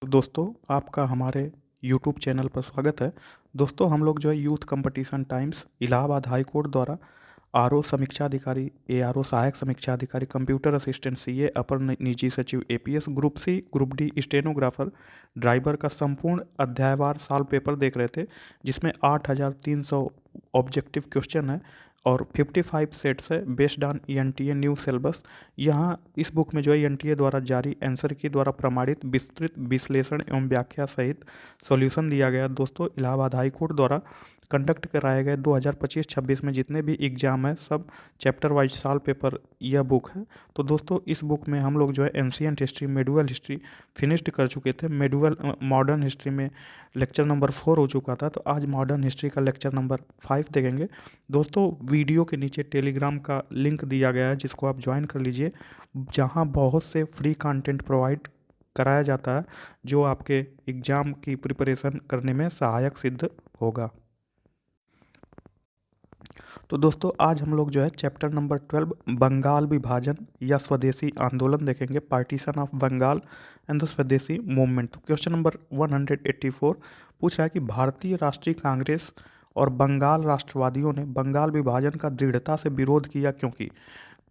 तो दोस्तों आपका हमारे यूट्यूब चैनल पर स्वागत है। दोस्तों हम लोग जो है youth competition times Allahabad high court द्वारा आरओ समीक्षा अधिकारी, एआरओ सहायक समीक्षा अधिकारी, कंप्यूटर असिस्टेंट सीए, अपर निजी सचिव APS, group C, group D, stenographer, driver का संपूर्ण अध्यायवार साल पेपर देख रहे थे, जिसमें 8,300 ऑब्जेक्टिव क्वेश्चन है और 55 सेट्स है based on NTA new syllabus. यहाँ इस बुक में जो है एनटीए द्वारा जारी आंसर की द्वारा प्रमाणित विस्तृत विश्लेषण एवं व्याख्या सहित सॉल्यूशन दिया गया। दोस्तों इलाहाबाद हाई कोर्ट द्वारा कंडक्ट कराए गए 2025-26 में जितने भी एग्जाम है सब चैप्टर वाइज साल पेपर यह बुक है। तो दोस्तों इस बुक में हम लोग जो है ancient history, medieval history finished कर चुके थे। मेडुअल मॉडर्न हिस्ट्री में लेक्चर नंबर 4 हो चुका था, तो आज मॉडर्न हिस्ट्री का लेक्चर नंबर 5 देखेंगे। दोस्तों वीडियो के नीचे टेलीग्राम का लिंक दिया गया है जिसको आप ज्वाइन कर लीजिए, जहां बहुत से फ्री कंटेंट प्रोवाइड कराया जाता है जो आपके एग्ज़ाम की प्रिपरेशन करने में सहायक सिद्ध होगा। तो दोस्तों आज हम लोग जो है चैप्टर नंबर 12 बंगाल विभाजन या स्वदेशी आंदोलन देखेंगे, partition of Bengal and the Swadeshi movement. तो क्वेश्चन नंबर 184 पूछ रहा है कि भारतीय राष्ट्रीय कांग्रेस और बंगाल राष्ट्रवादियों ने बंगाल विभाजन का दृढ़ता से विरोध किया क्योंकि।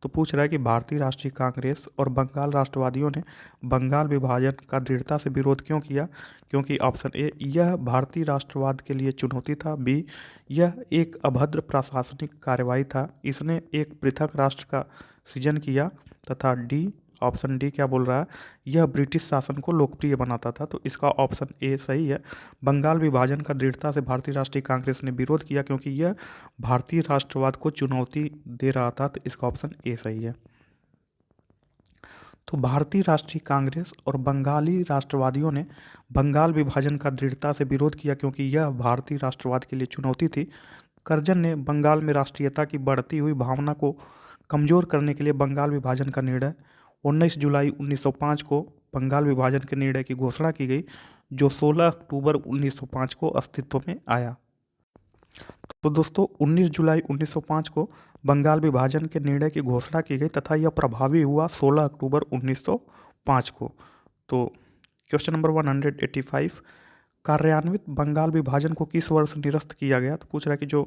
तो पूछ रहा है कि भारतीय राष्ट्रीय कांग्रेस और बंगाल राष्ट्रवादियों ने बंगाल विभाजन का दृढ़ता से विरोध क्यों किया, क्योंकि ऑप्शन ए यह भारतीय राष्ट्रवाद के लिए चुनौती था, बी यह एक अभद्र प्रशासनिक कार्रवाई था, इसने एक पृथक राष्ट्र का सृजन किया, तथा डी ऑप्शन डी क्या बोल रहा है, यह ब्रिटिश शासन को लोकप्रिय बनाता था। तो इसका ऑप्शन ए सही है। बंगाल विभाजन का दृढ़ता से भारतीय राष्ट्रीय कांग्रेस ने विरोध किया क्योंकि यह भारतीय राष्ट्रवाद को चुनौती दे रहा था। तो इसका ऑप्शन ए सही है। तो भारतीय राष्ट्रीय कांग्रेस और बंगाली राष्ट्रवादियों ने बंगाल विभाजन का दृढ़ता से विरोध किया क्योंकि यह भारतीय राष्ट्रवाद के लिए चुनौती थी। कर्जन ने बंगाल में राष्ट्रीयता की बढ़ती हुई भावना को कमजोर करने के लिए बंगाल विभाजन का निर्णय 19 जुलाई 1905 को बंगाल विभाजन के निर्णय की घोषणा की गई, जो 16 अक्टूबर 1905 को अस्तित्व में आया। तो दोस्तों 19 जुलाई 1905 को बंगाल विभाजन के निर्णय की घोषणा की गई तथा यह प्रभावी हुआ 16 अक्टूबर 1905 को। तो क्वेश्चन नंबर 185 कार्यान्वित बंगाल विभाजन को किस वर्ष निरस्त किया गया। तो पूछ रहा है कि जो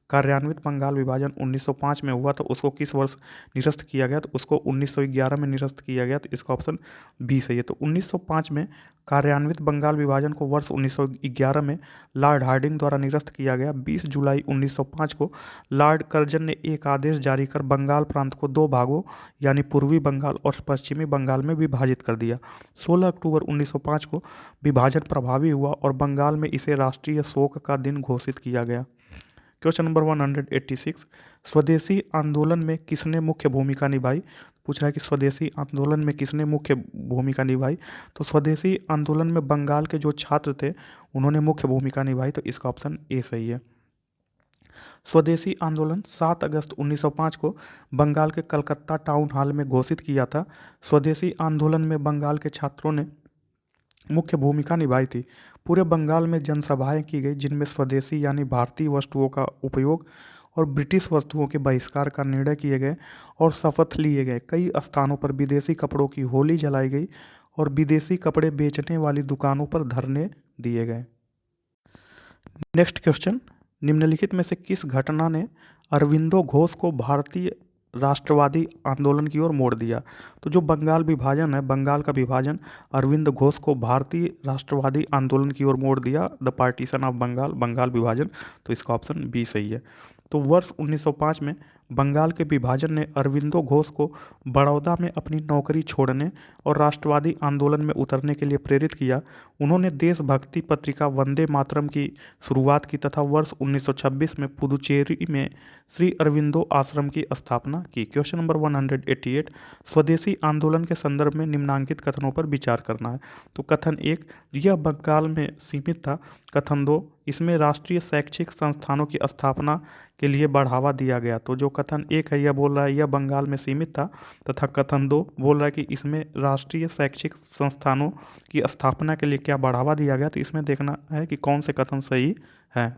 कार्यान्वित बंगाल विभाजन 1905 में हुआ तो उसको किस वर्ष निरस्त किया गया, तो उसको 1911 में निरस्त किया गया। तो इसका ऑप्शन बी सही है। तो 1905 में कार्यान्वित बंगाल विभाजन को वर्ष 1911 में लॉर्ड हार्डिंग द्वारा निरस्त किया गया। 20 जुलाई 1905 को लॉर्ड कर्जन ने एक आदेश जारी कर बंगाल प्रांत को दो भागों यानी पूर्वी बंगाल और पश्चिमी बंगाल में विभाजित कर दिया। 16 अक्टूबर 1905 को विभाजन प्रभावी हुआ और बंगाल में इसे राष्ट्रीय शोक का दिन घोषित किया गया। क्वेश्चन नंबर 186 स्वदेशी आंदोलन में किसने मुख्य भूमिका निभाई। पूछ रहा है कि स्वदेशी आंदोलन में किसने मुख्य भूमिका निभाई। तो स्वदेशी आंदोलन में बंगाल के जो छात्र थे उन्होंने मुख्य भूमिका निभाई। तो इसका ऑप्शन ए सही है। स्वदेशी आंदोलन 7 अगस्त 1905 को बंगाल के कलकत्ता टाउन हॉल में घोषित किया था। स्वदेशी आंदोलन में बंगाल के छात्रों ने मुख्य भूमिका निभाई थी। पूरे बंगाल में जनसभाएं की गई जिनमें स्वदेशी यानी भारतीय वस्तुओं का उपयोग और ब्रिटिश वस्तुओं के बहिष्कार का निर्णय किए गए और शपथ लिए गए। कई स्थानों पर विदेशी कपड़ों की होली जलाई गई और विदेशी कपड़े बेचने वाली दुकानों पर धरने दिए गए। नेक्स्ट क्वेश्चन, निम्नलिखित में से किस घटना ने अरविंदो घोष को भारतीय राष्ट्रवादी आंदोलन की ओर मोड़ दिया। तो जो बंगाल विभाजन है, बंगाल का विभाजन अरविंद घोष को भारतीय राष्ट्रवादी आंदोलन की ओर मोड़ दिया, the partition of Bengal, Bengal विभाजन। तो इसका ऑप्शन बी सही है। तो वर्ष 1905 में बंगाल के विभाजन ने अरविंदो घोष को बड़ौदा में अपनी नौकरी छोड़ने और राष्ट्रवादी आंदोलन में उतरने के लिए प्रेरित किया। उन्होंने देशभक्ति पत्रिका वंदे मातरम की शुरुआत की तथा वर्ष 1926 में पुदुचेरी में श्री अरविंदो आश्रम की स्थापना की। क्वेश्चन नंबर 188 स्वदेशी आंदोलन के संदर्भ में निम्नांकित कथनों पर विचार करना है। तो कथन 1, यह बंगाल में सीमित था। कथन 2, इसमें राष्ट्रीय शैक्षिक संस्थानों की स्थापना के लिए बढ़ावा दिया गया। तो जो कथन 1 है यह बोल रहा है यह बंगाल में सीमित था, तथा कथन 2 बोल रहा है कि इसमें राष्ट्रीय शैक्षिक संस्थानों की स्थापना के लिए क्या बढ़ावा दिया गया। तो इसमें देखना है कि कौन से कथन सही है।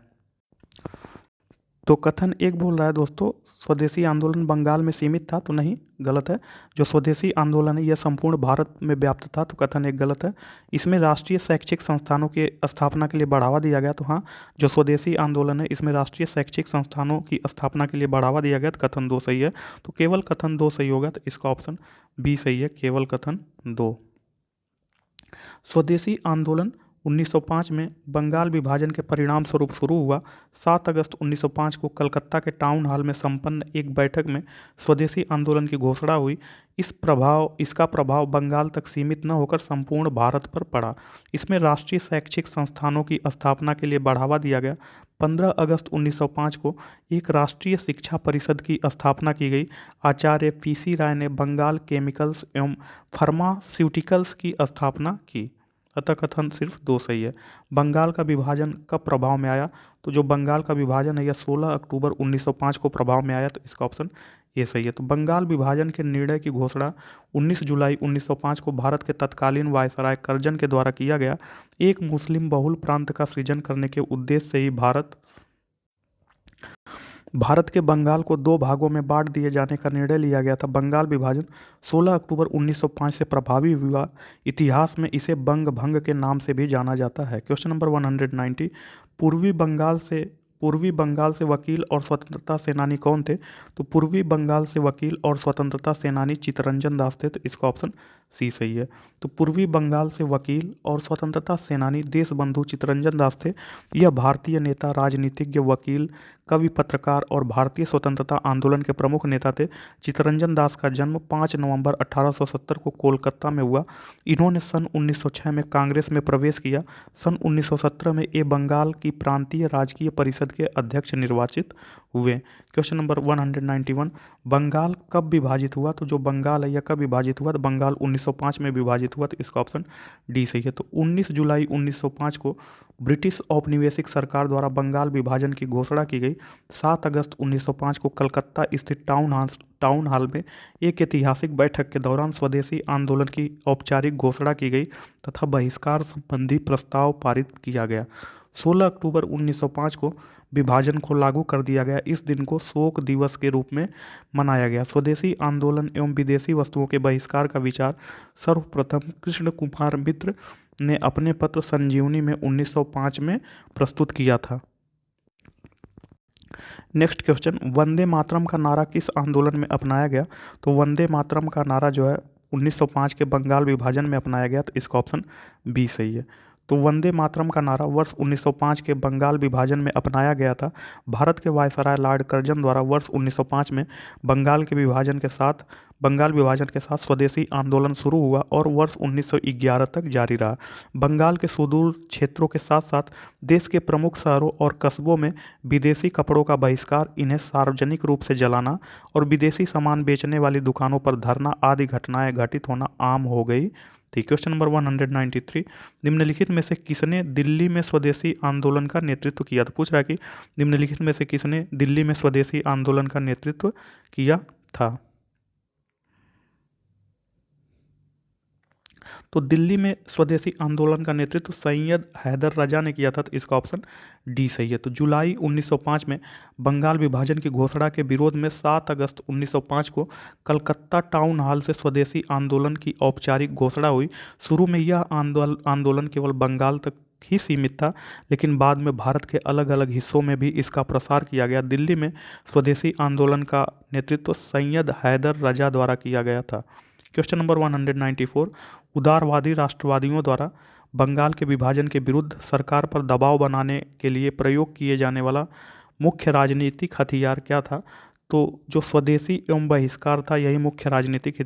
तो कथन एक बोल रहा है दोस्तों, स्वदेशी आंदोलन बंगाल में सीमित था, तो नहीं, गलत है। जो स्वदेशी आंदोलन है यह संपूर्ण भारत में व्याप्त था, तो कथन एक गलत है। इसमें राष्ट्रीय शैक्षिक संस्थानों की स्थापना के लिए बढ़ावा दिया गया, तो हाँ, जो स्वदेशी आंदोलन है इसमें राष्ट्रीय शैक्षिक संस्थानों की स्थापना के लिए बढ़ावा दिया गया, तो कथन दो सही है। तो केवल कथन दो सही होगा, तो इसका ऑप्शन बी सही है, केवल कथन दो। स्वदेशी आंदोलन 1905 में बंगाल विभाजन के परिणाम स्वरूप शुरू हुआ। 7 अगस्त 1905 को कलकत्ता के टाउन हॉल में संपन्न एक बैठक में स्वदेशी आंदोलन की घोषणा हुई। इसका प्रभाव बंगाल तक सीमित न होकर संपूर्ण भारत पर पड़ा। इसमें राष्ट्रीय शैक्षिक संस्थानों की स्थापना के लिए बढ़ावा दिया गया। 15 अगस्त 1905 को एक राष्ट्रीय शिक्षा परिषद की स्थापना की गई। आचार्य पीसी राय ने बंगाल केमिकल्स एवं फार्मास्यूटिकल्स की स्थापना की। अतः कथन सिर्फ दो सही है। बंगाल का विभाजन कब प्रभाव में आया? तो जो बंगाल का विभाजन है यह 16 अक्टूबर 1905 को प्रभाव में आया, तो इसका ऑप्शन ये सही है। तो बंगाल विभाजन के निर्णय की घोषणा 19 जुलाई 1905 को भारत के तत्कालीन वायसराय करजन के द्वारा किया गया। एक मुस्लिम बहुल प्रांत का सृजन करने के उद्देश्य से ही भारत के बंगाल को दो भागों में बांट दिए जाने का निर्णय लिया गया था। बंगाल विभाजन 16 अक्टूबर 1905 से प्रभावी हुआ। इतिहास में इसे बंग भंग के नाम से भी जाना जाता है। क्वेश्चन नंबर 190, पूर्वी बंगाल से वकील और स्वतंत्रता सेनानी कौन थे? तो पूर्वी बंगाल से वकील और स्वतंत्रता सेनानी चित्तरंजन दास थे, तो इसका ऑप्शन सी सही है। तो पूर्वी बंगाल से वकील और स्वतंत्रता सेनानी देशबंधु चित्तरंजन दास थे। यह भारतीय नेता, राजनीतिज्ञ, वकील, कवि, पत्रकार और भारतीय स्वतंत्रता आंदोलन के प्रमुख नेता थे। चित्तरंजन दास का जन्म 5 नवंबर 1870 को कोलकाता में हुआ। इन्होंने सन 1906 में कांग्रेस में प्रवेश किया। सन 1917 में ये बंगाल की प्रांतीय राजकीय परिषद के अध्यक्ष निर्वाचित हुए। क्वेश्चन नंबर 191, बंगाल कब विभाजित हुआ? तो जो बंगाल है यह कब विभाजित हुआ? तो बंगाल 1905 में विभाजित हुआ, तो इसका ऑप्शन डी सही है। तो 19 जुलाई 1905 को ब्रिटिश औपनिवेशिक सरकार द्वारा बंगाल विभाजन की घोषणा की गई। 7 अगस्त 1905 को कलकत्ता स्थित टाउन हॉल में एक ऐतिहासिक बैठक के दौरान स्वदेशी आंदोलन की औपचारिक घोषणा की गई तथा बहिष्कार संबंधी प्रस्ताव पारित किया गया। 16 अक्टूबर 1905 को विभाजन को लागू कर दिया गया। इस दिन को शोक दिवस के रूप में मनाया गया। स्वदेशी आंदोलन एवं विदेशी वस्तुओं के बहिष्कार का विचार सर्वप्रथम कृष्ण कुमार मित्र ने अपने पत्र संजीवनी में 1905 में प्रस्तुत किया था। नेक्स्ट क्वेश्चन, वंदे मातरम का नारा किस आंदोलन में अपनाया गया? तो वंदे मातरम का नारा जो है 1905 के बंगाल विभाजन में अपनाया गया, तो इसका ऑप्शन बी सही है। तो वंदे मातरम का नारा वर्ष 1905 के बंगाल विभाजन में अपनाया गया था। भारत के वायसराय लॉर्ड कर्जन द्वारा वर्ष 1905 में बंगाल विभाजन के साथ स्वदेशी आंदोलन शुरू हुआ और वर्ष 1911 तक जारी रहा। बंगाल के सुदूर क्षेत्रों के साथ साथ देश के प्रमुख शहरों और कस्बों में विदेशी कपड़ों का बहिष्कार, इन्हें सार्वजनिक रूप से जलाना और विदेशी सामान बेचने वाली दुकानों पर धरना आदि घटनाएं घटित होना आम हो गई थी। क्वेश्चन नंबर 193, निम्नलिखित में से किसने दिल्ली में स्वदेशी आंदोलन का नेतृत्व किया? तो पूछ रहा है कि निम्नलिखित में से किसने दिल्ली में स्वदेशी आंदोलन का नेतृत्व किया था? तो दिल्ली में स्वदेशी आंदोलन का नेतृत्व सैयद हैदर रजा ने किया था, तो इसका ऑप्शन डी सही है। तो जुलाई 1905 में बंगाल विभाजन की घोषणा के विरोध में 7 अगस्त 1905 को कलकत्ता टाउन हॉल से स्वदेशी आंदोलन की औपचारिक घोषणा हुई। शुरू में यह आंदोलन केवल बंगाल तक ही सीमित था, लेकिन बाद में भारत के अलग अलग हिस्सों में भी इसका प्रसार किया गया। दिल्ली में स्वदेशी आंदोलन का नेतृत्व सैयद हैदर रजा द्वारा किया गया था। क्वेश्चन नंबर 194, उदारवादी राष्ट्रवादियों द्वारा बंगाल के विभाजन के विरुद्ध सरकार पर दबाव बनाने के लिए प्रयोग किए जाने वाला मुख्य राजनीतिक हथियार क्या था? तो जो स्वदेशी एवं बहिष्कार था यही मुख्य राजनीतिक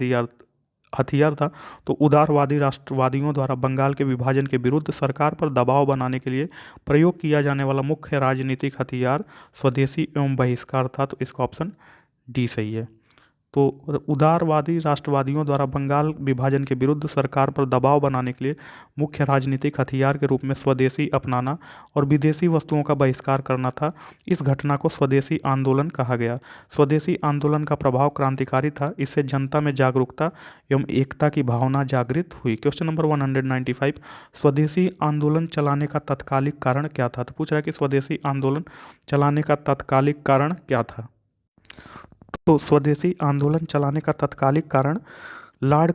हथियार था। तो उदारवादी राष्ट्रवादियों द्वारा बंगाल के विभाजन के विरुद्ध सरकार पर दबाव बनाने के लिए प्रयोग किया जाने वाला मुख्य राजनीतिक हथियार स्वदेशी एवं बहिष्कार था, तो इसका ऑप्शन डी सही है। तो उदारवादी राष्ट्रवादियों द्वारा बंगाल विभाजन के विरुद्ध सरकार पर दबाव बनाने के लिए मुख्य राजनीतिक हथियार के रूप में स्वदेशी अपनाना और विदेशी वस्तुओं का बहिष्कार करना था। इस घटना को स्वदेशी आंदोलन कहा गया। स्वदेशी आंदोलन का प्रभाव क्रांतिकारी था। इससे जनता में जागरूकता एवं एकता की भावना जागृत हुई। क्वेश्चन नंबर 195, स्वदेशी आंदोलन चलाने का तत्कालिक कारण क्या था? तो पूछ रहा है कि स्वदेशी आंदोलन चलाने का तत्कालिक कारण क्या था? तो स्वदेशी आंदोलन चलाने का तत्कालिक कारण लॉर्ड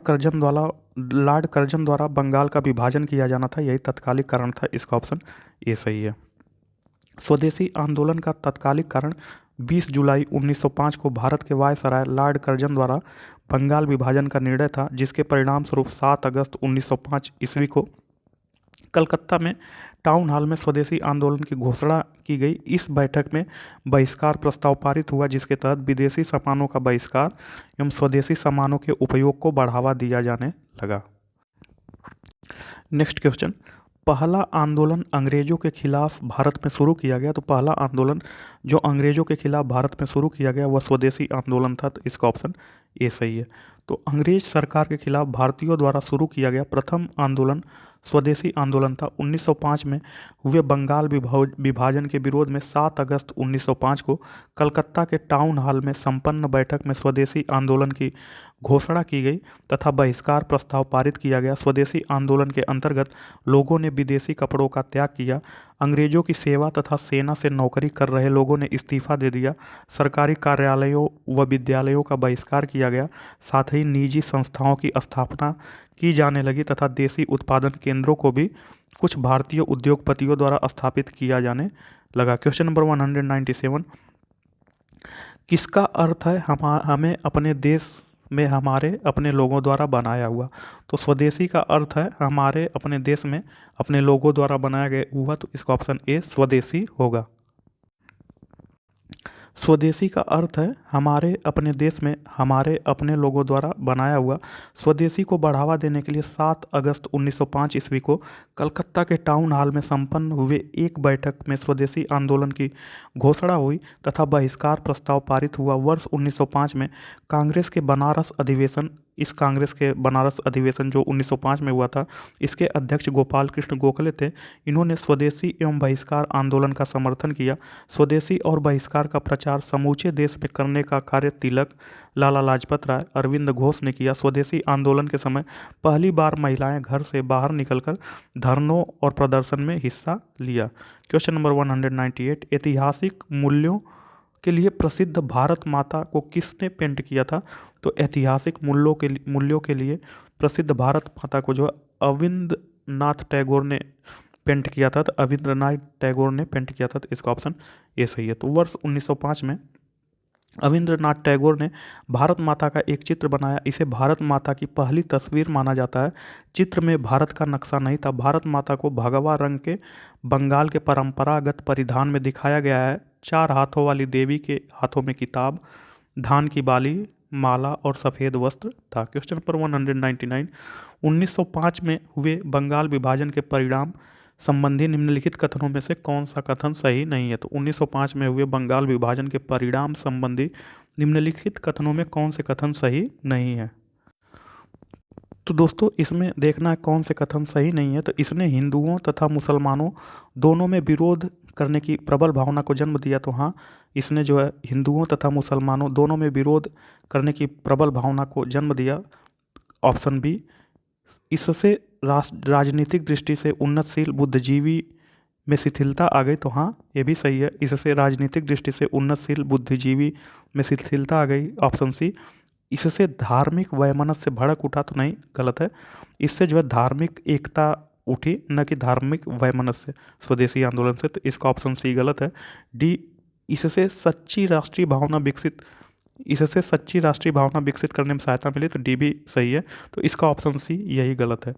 कर्जन द्वारा बंगाल का विभाजन किया जाना था, यही तत्कालिक कारण था। इसका ऑप्शन ए सही है। स्वदेशी आंदोलन का तत्कालिक कारण 20 जुलाई 1905 को भारत के वायसराय लॉर्ड कर्जन द्वारा बंगाल विभाजन का निर्णय था, जिसके परिणाम स्वरूप 7 अगस्त 1905 ईस्वी को कलकत्ता में टाउन हॉल में स्वदेशी आंदोलन की घोषणा की गई। इस बैठक में बहिष्कार प्रस्ताव पारित हुआ, जिसके तहत विदेशी सामानों का बहिष्कार एवं स्वदेशी सामानों के उपयोग को बढ़ावा दिया जाने लगा। नेक्स्ट क्वेश्चन, पहला आंदोलन अंग्रेजों के खिलाफ भारत में शुरू किया गया। तो पहला आंदोलन जो अंग्रेजों के खिलाफ भारत में शुरू किया गया वह स्वदेशी आंदोलन था। तो इसका ऑप्शन ए सही है। तो अंग्रेज सरकार के खिलाफ भारतीयों द्वारा शुरू किया गया प्रथम आंदोलन स्वदेशी आंदोलन था। 1905 में हुए बंगाल विभाजन के विरोध में 7 अगस्त 1905 को कलकत्ता के टाउन हॉल में संपन्न बैठक में स्वदेशी आंदोलन की घोषणा की गई तथा बहिष्कार प्रस्ताव पारित किया गया। स्वदेशी आंदोलन के अंतर्गत लोगों ने विदेशी कपड़ों का त्याग किया। अंग्रेजों की सेवा तथा सेना से नौकरी कर रहे लोगों ने इस्तीफा दे दिया। सरकारी कार्यालयों व विद्यालयों का बहिष्कार किया गया। साथ ही निजी संस्थाओं की स्थापना की जाने लगी तथा देशी उत्पादन केंद्रों को भी कुछ भारतीय उद्योगपतियों द्वारा स्थापित किया जाने लगा। क्वेश्चन नंबर 197, किसका अर्थ है हमें अपने देश में हमारे अपने लोगों द्वारा बनाया हुआ? तो स्वदेशी का अर्थ है हमारे अपने देश में अपने लोगों द्वारा बनाया गया हुआ। तो इसका ऑप्शन ए स्वदेशी होगा। स्वदेशी का अर्थ है हमारे अपने देश में हमारे अपने लोगों द्वारा बनाया हुआ। स्वदेशी को बढ़ावा देने के लिए 7 अगस्त 1905 ईस्वी को कलकत्ता के टाउन हॉल में संपन्न हुए एक बैठक में स्वदेशी आंदोलन की घोषणा हुई तथा बहिष्कार प्रस्ताव पारित हुआ। वर्ष 1905 में कांग्रेस के बनारस अधिवेशन जो 1905 में हुआ था, इसके अध्यक्ष गोपाल कृष्ण गोखले थे। इन्होंने स्वदेशी एवं बहिष्कार आंदोलन का समर्थन किया। स्वदेशी और बहिष्कार का प्रचार समूचे देश में करने का कार्य तिलक, लाला लाजपत राय, अरविंद घोष ने किया। स्वदेशी आंदोलन के समय पहली बार महिलाएं घर से बाहर निकलकर धरनों और प्रदर्शन में हिस्सा लिया। क्वेश्चन नंबर 198, ऐतिहासिक मूल्यों के लिए प्रसिद्ध भारत माता को किसने पेंट किया था? तो ऐतिहासिक मूल्यों के लिए प्रसिद्ध भारत माता को जो अविंद्रनाथ टैगोर ने पेंट किया था। तो अविंद्रनाथ टैगोर ने पेंट किया था। तो इसका ऑप्शन ये सही है। तो वर्ष 1905 में अविंद्रनाथ टैगोर ने भारत माता का एक चित्र बनाया। इसे भारत माता की पहली तस्वीर माना जाता है। चित्र में भारत का नक्शा नहीं था। भारत माता को भगवा रंग के बंगाल के परंपरागत परिधान में दिखाया गया है। 4 हाथों वाली देवी के हाथों में किताब, धान की बाली, माला और सफ़ेद वस्त्र था। क्वेश्चन नंबर 199, 1905 में हुए बंगाल विभाजन के परिणाम संबंधी निम्नलिखित कथनों में से कौन सा कथन सही नहीं है? तो 1905 में हुए बंगाल विभाजन के परिणाम संबंधी निम्नलिखित कथनों में कौन से कथन सही नहीं है? तो दोस्तों इसमें देखना है कौन से कथन सही नहीं है। तो इसने हिंदुओं तथा मुसलमानों दोनों में विरोध करने की प्रबल भावना को जन्म दिया। तो हाँ, इसने जो है हिंदुओं तथा मुसलमानों दोनों में विरोध करने की प्रबल भावना को जन्म दिया। Option B. इससे राजनीतिक दृष्टि से उन्नतशील बुद्धिजीवी में शिथिलता आ गई। तो हाँ, ये भी सही है। इससे राजनीतिक दृष्टि से उन्नतशील बुद्धिजीवी में शिथिलता आ गई। Option C. इससे धार्मिक वैमनस्य से भड़क उठा। तो नहीं, गलत है। इससे जो है धार्मिक एकता उठी, न कि धार्मिक वैमनस्य स्वदेशी आंदोलन से। तो इसका ऑप्शन सी गलत है। डी। इससे सच्ची राष्ट्रीय भावना विकसित करने में सहायता मिली। तो डी भी सही है। तो इसका ऑप्शन सी यही गलत है।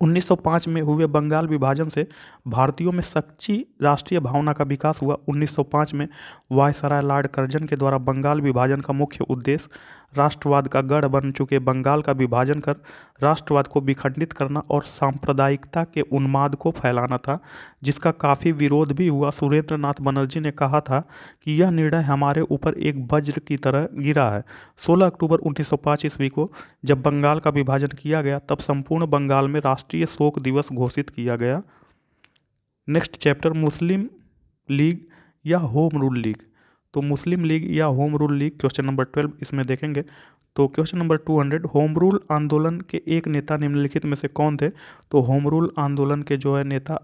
1905 में हुए बंगाल विभाजन से भारतीयों में सच्ची राष्ट्रीय भावना का विकास हुआ। 1905 में वायसराय लॉर्ड कर्जन के द्वारा बंगाल विभाजन का मुख्य उद्देश्य राष्ट्रवाद का गढ़ बन चुके बंगाल का विभाजन कर राष्ट्रवाद को विखंडित करना और सांप्रदायिकता के उन्माद को फैलाना था, जिसका काफ़ी विरोध भी हुआ। सुरेंद्र नाथ बनर्जी ने कहा था कि यह निर्णय हमारे ऊपर एक वज्र की तरह गिरा है। 16 अक्टूबर 1905 ईस्वी को जब बंगाल का विभाजन किया गया, तब संपूर्ण बंगाल में राष्ट्रीय शोक दिवस घोषित किया गया। नेक्स्ट चैप्टर, मुस्लिम लीग या होम रूल लीग। तो मुस्लिम लीग या home rule league question number 12 इसमें देखेंगे। तो क्वेश्चन नंबर 200, होम रूल आंदोलन के एक नेता निम्नलिखित में से कौन थे? तो होम रूल आंदोलन के जो है नेता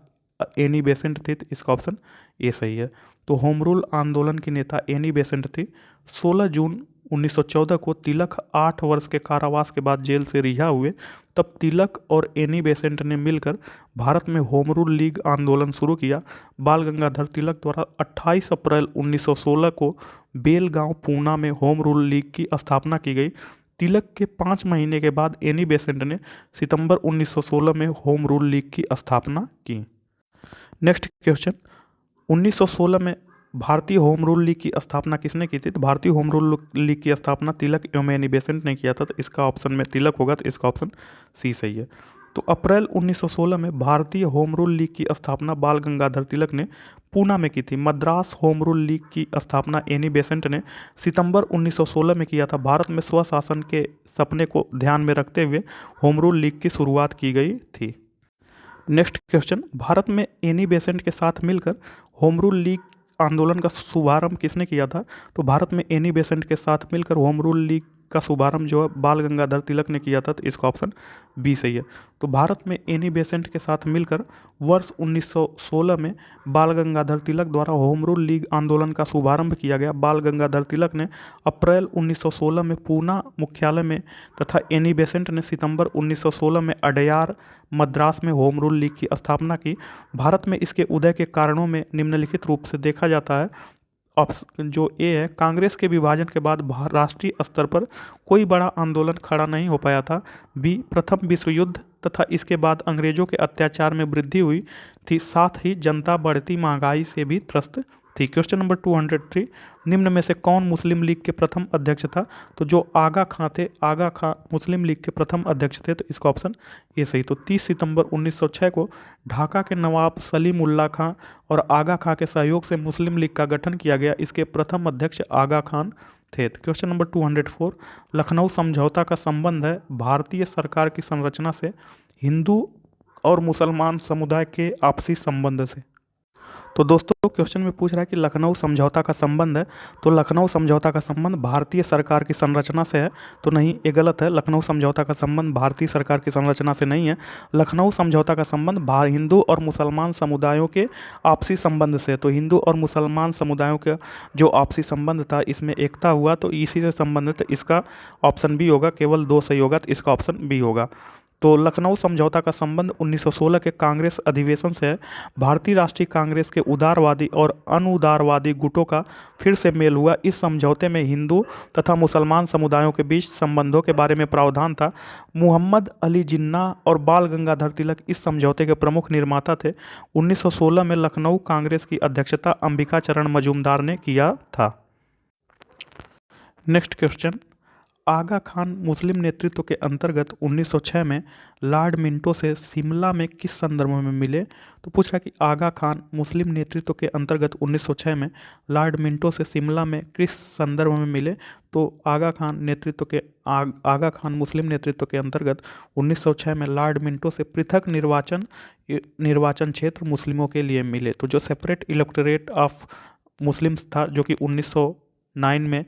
एनी बेसेंट थे, तो इसका ऑप्शन ए सही है। तो होम रूल आंदोलन की नेता एनी बेसेंट थी। 16 जून 1914 को तिलक 8 वर्ष के कारावास के बाद जेल से रिहा हुए। तब तिलक और एनी बेसेंट ने मिलकर भारत में होम रूल लीग आंदोलन शुरू किया। बाल गंगाधर तिलक द्वारा 28 अप्रैल 1916 को बेलगांव पूना में होम रूल लीग की स्थापना की गई। तिलक के 5 महीने के बाद एनी बेसेंट ने सितंबर 1916 में होम रूल लीग की स्थापना की। नेक्स्ट क्वेश्चन, 1916 में भारतीय होम रूल लीग की स्थापना किसने की थी? तो भारतीय होम रूल लीग की स्थापना तिलक एवं एनी बेसेंट ने किया था। तो इसका ऑप्शन में तिलक होगा, तो इसका ऑप्शन सी सही है। तो अप्रैल 1916 में भारतीय होम रूल लीग की स्थापना बाल गंगाधर तिलक ने पूना में की थी। मद्रास होम रूल लीग की स्थापना एनी बेसेंट ने सितंबर 1916 में किया था। भारत में स्वशासन के सपने को ध्यान में रखते हुए होम रूल लीग की शुरुआत की गई थी। नेक्स्ट क्वेश्चन, भारत में एनी बेसेंट के साथ मिलकर होम रूल लीग आंदोलन का शुभारंभ किसने किया था? तो भारत में एनी बेसेंट के साथ मिलकर होम रूल लीग का शुभारंभ जो है बाल गंगाधर तिलक ने किया था। तो इसका ऑप्शन बी सही है। तो भारत में एनी बेसेंट के साथ मिलकर वर्ष 1916 में बाल गंगाधर तिलक द्वारा होम रूल लीग आंदोलन का शुभारंभ किया गया। बाल गंगाधर तिलक ने अप्रैल 1916 में पूना मुख्यालय में तथा एनी बेसेंट ने सितंबर 1916 में अडयार मद्रास में होम रूल लीग की स्थापना की। भारत में इसके उदय के कारणों में निम्नलिखित रूप से देखा जाता है। ऑप्शन जो ए है, कांग्रेस के विभाजन के बाद राष्ट्रीय स्तर पर कोई बड़ा आंदोलन खड़ा नहीं हो पाया था। बी, प्रथम विश्व युद्ध तथा इसके बाद अंग्रेजों के अत्याचार में वृद्धि हुई थी, साथ ही जनता बढ़ती महंगाई से भी त्रस्त थी। क्वेश्चन नंबर 203, निम्न में से कौन मुस्लिम लीग के प्रथम अध्यक्ष था? तो जो आगा खां थे, आगा खां मुस्लिम लीग के प्रथम अध्यक्ष थे। तो इसका ऑप्शन ए सही। तो 30 सितंबर 1906 को ढाका के नवाब सलीम उल्लाह खां और आगा खां के सहयोग से मुस्लिम लीग का गठन किया गया। इसके प्रथम अध्यक्ष आगा खान थे। क्वेश्चन नंबर 204, लखनऊ समझौता का संबंध है भारतीय सरकार की संरचना से हिंदू और मुसलमान समुदाय के आपसी संबंध से। तो दोस्तों क्वेश्चन में पूछ रहा है कि लखनऊ समझौता का संबंध है, तो लखनऊ समझौता का संबंध भारतीय सरकार की संरचना से है। तो नहीं, ये गलत है। लखनऊ समझौता का संबंध भारतीय सरकार की संरचना से नहीं है। लखनऊ समझौता का संबंध हिंदू और मुसलमान समुदायों के आपसी संबंध से। तो हिंदू और मुसलमान समुदायों का जो आपसी संबंध था, इसमें एकता हुआ, तो इसी से संबंधित इसका ऑप्शन बी होगा। केवल 2 सही होगा, तो इसका ऑप्शन बी होगा। तो लखनऊ समझौता का संबंध 1916 के कांग्रेस अधिवेशन से है। भारतीय राष्ट्रीय कांग्रेस के उदारवादी और अनुदारवादी गुटों का फिर से मेल हुआ। इस समझौते में हिंदू तथा मुसलमान समुदायों के बीच संबंधों के बारे में प्रावधान था। मुहम्मद अली जिन्ना और बाल गंगाधर तिलक इस समझौते के प्रमुख निर्माता थे। 1916 में लखनऊ कांग्रेस की अध्यक्षता अंबिका चरण मजूमदार ने किया था। नेक्स्ट क्वेश्चन, आगा खान मुस्लिम नेतृत्व के अंतर्गत 1906 में लॉर्ड मिंटो से शिमला में किस संदर्भ में मिले? तो पूछ रहा है कि आगा खान मुस्लिम नेतृत्व के अंतर्गत 1906 में लॉर्ड मिंटो से शिमला में किस संदर्भ में मिले? तो आगा खान मुस्लिम नेतृत्व के अंतर्गत 1906 में लॉर्ड मिंटो से पृथक निर्वाचन क्षेत्र मुस्लिमों के लिए मिले। तो जो सेपरेट इलेक्टोरेट ऑफ मुस्लिम्स था, जो कि 1909 में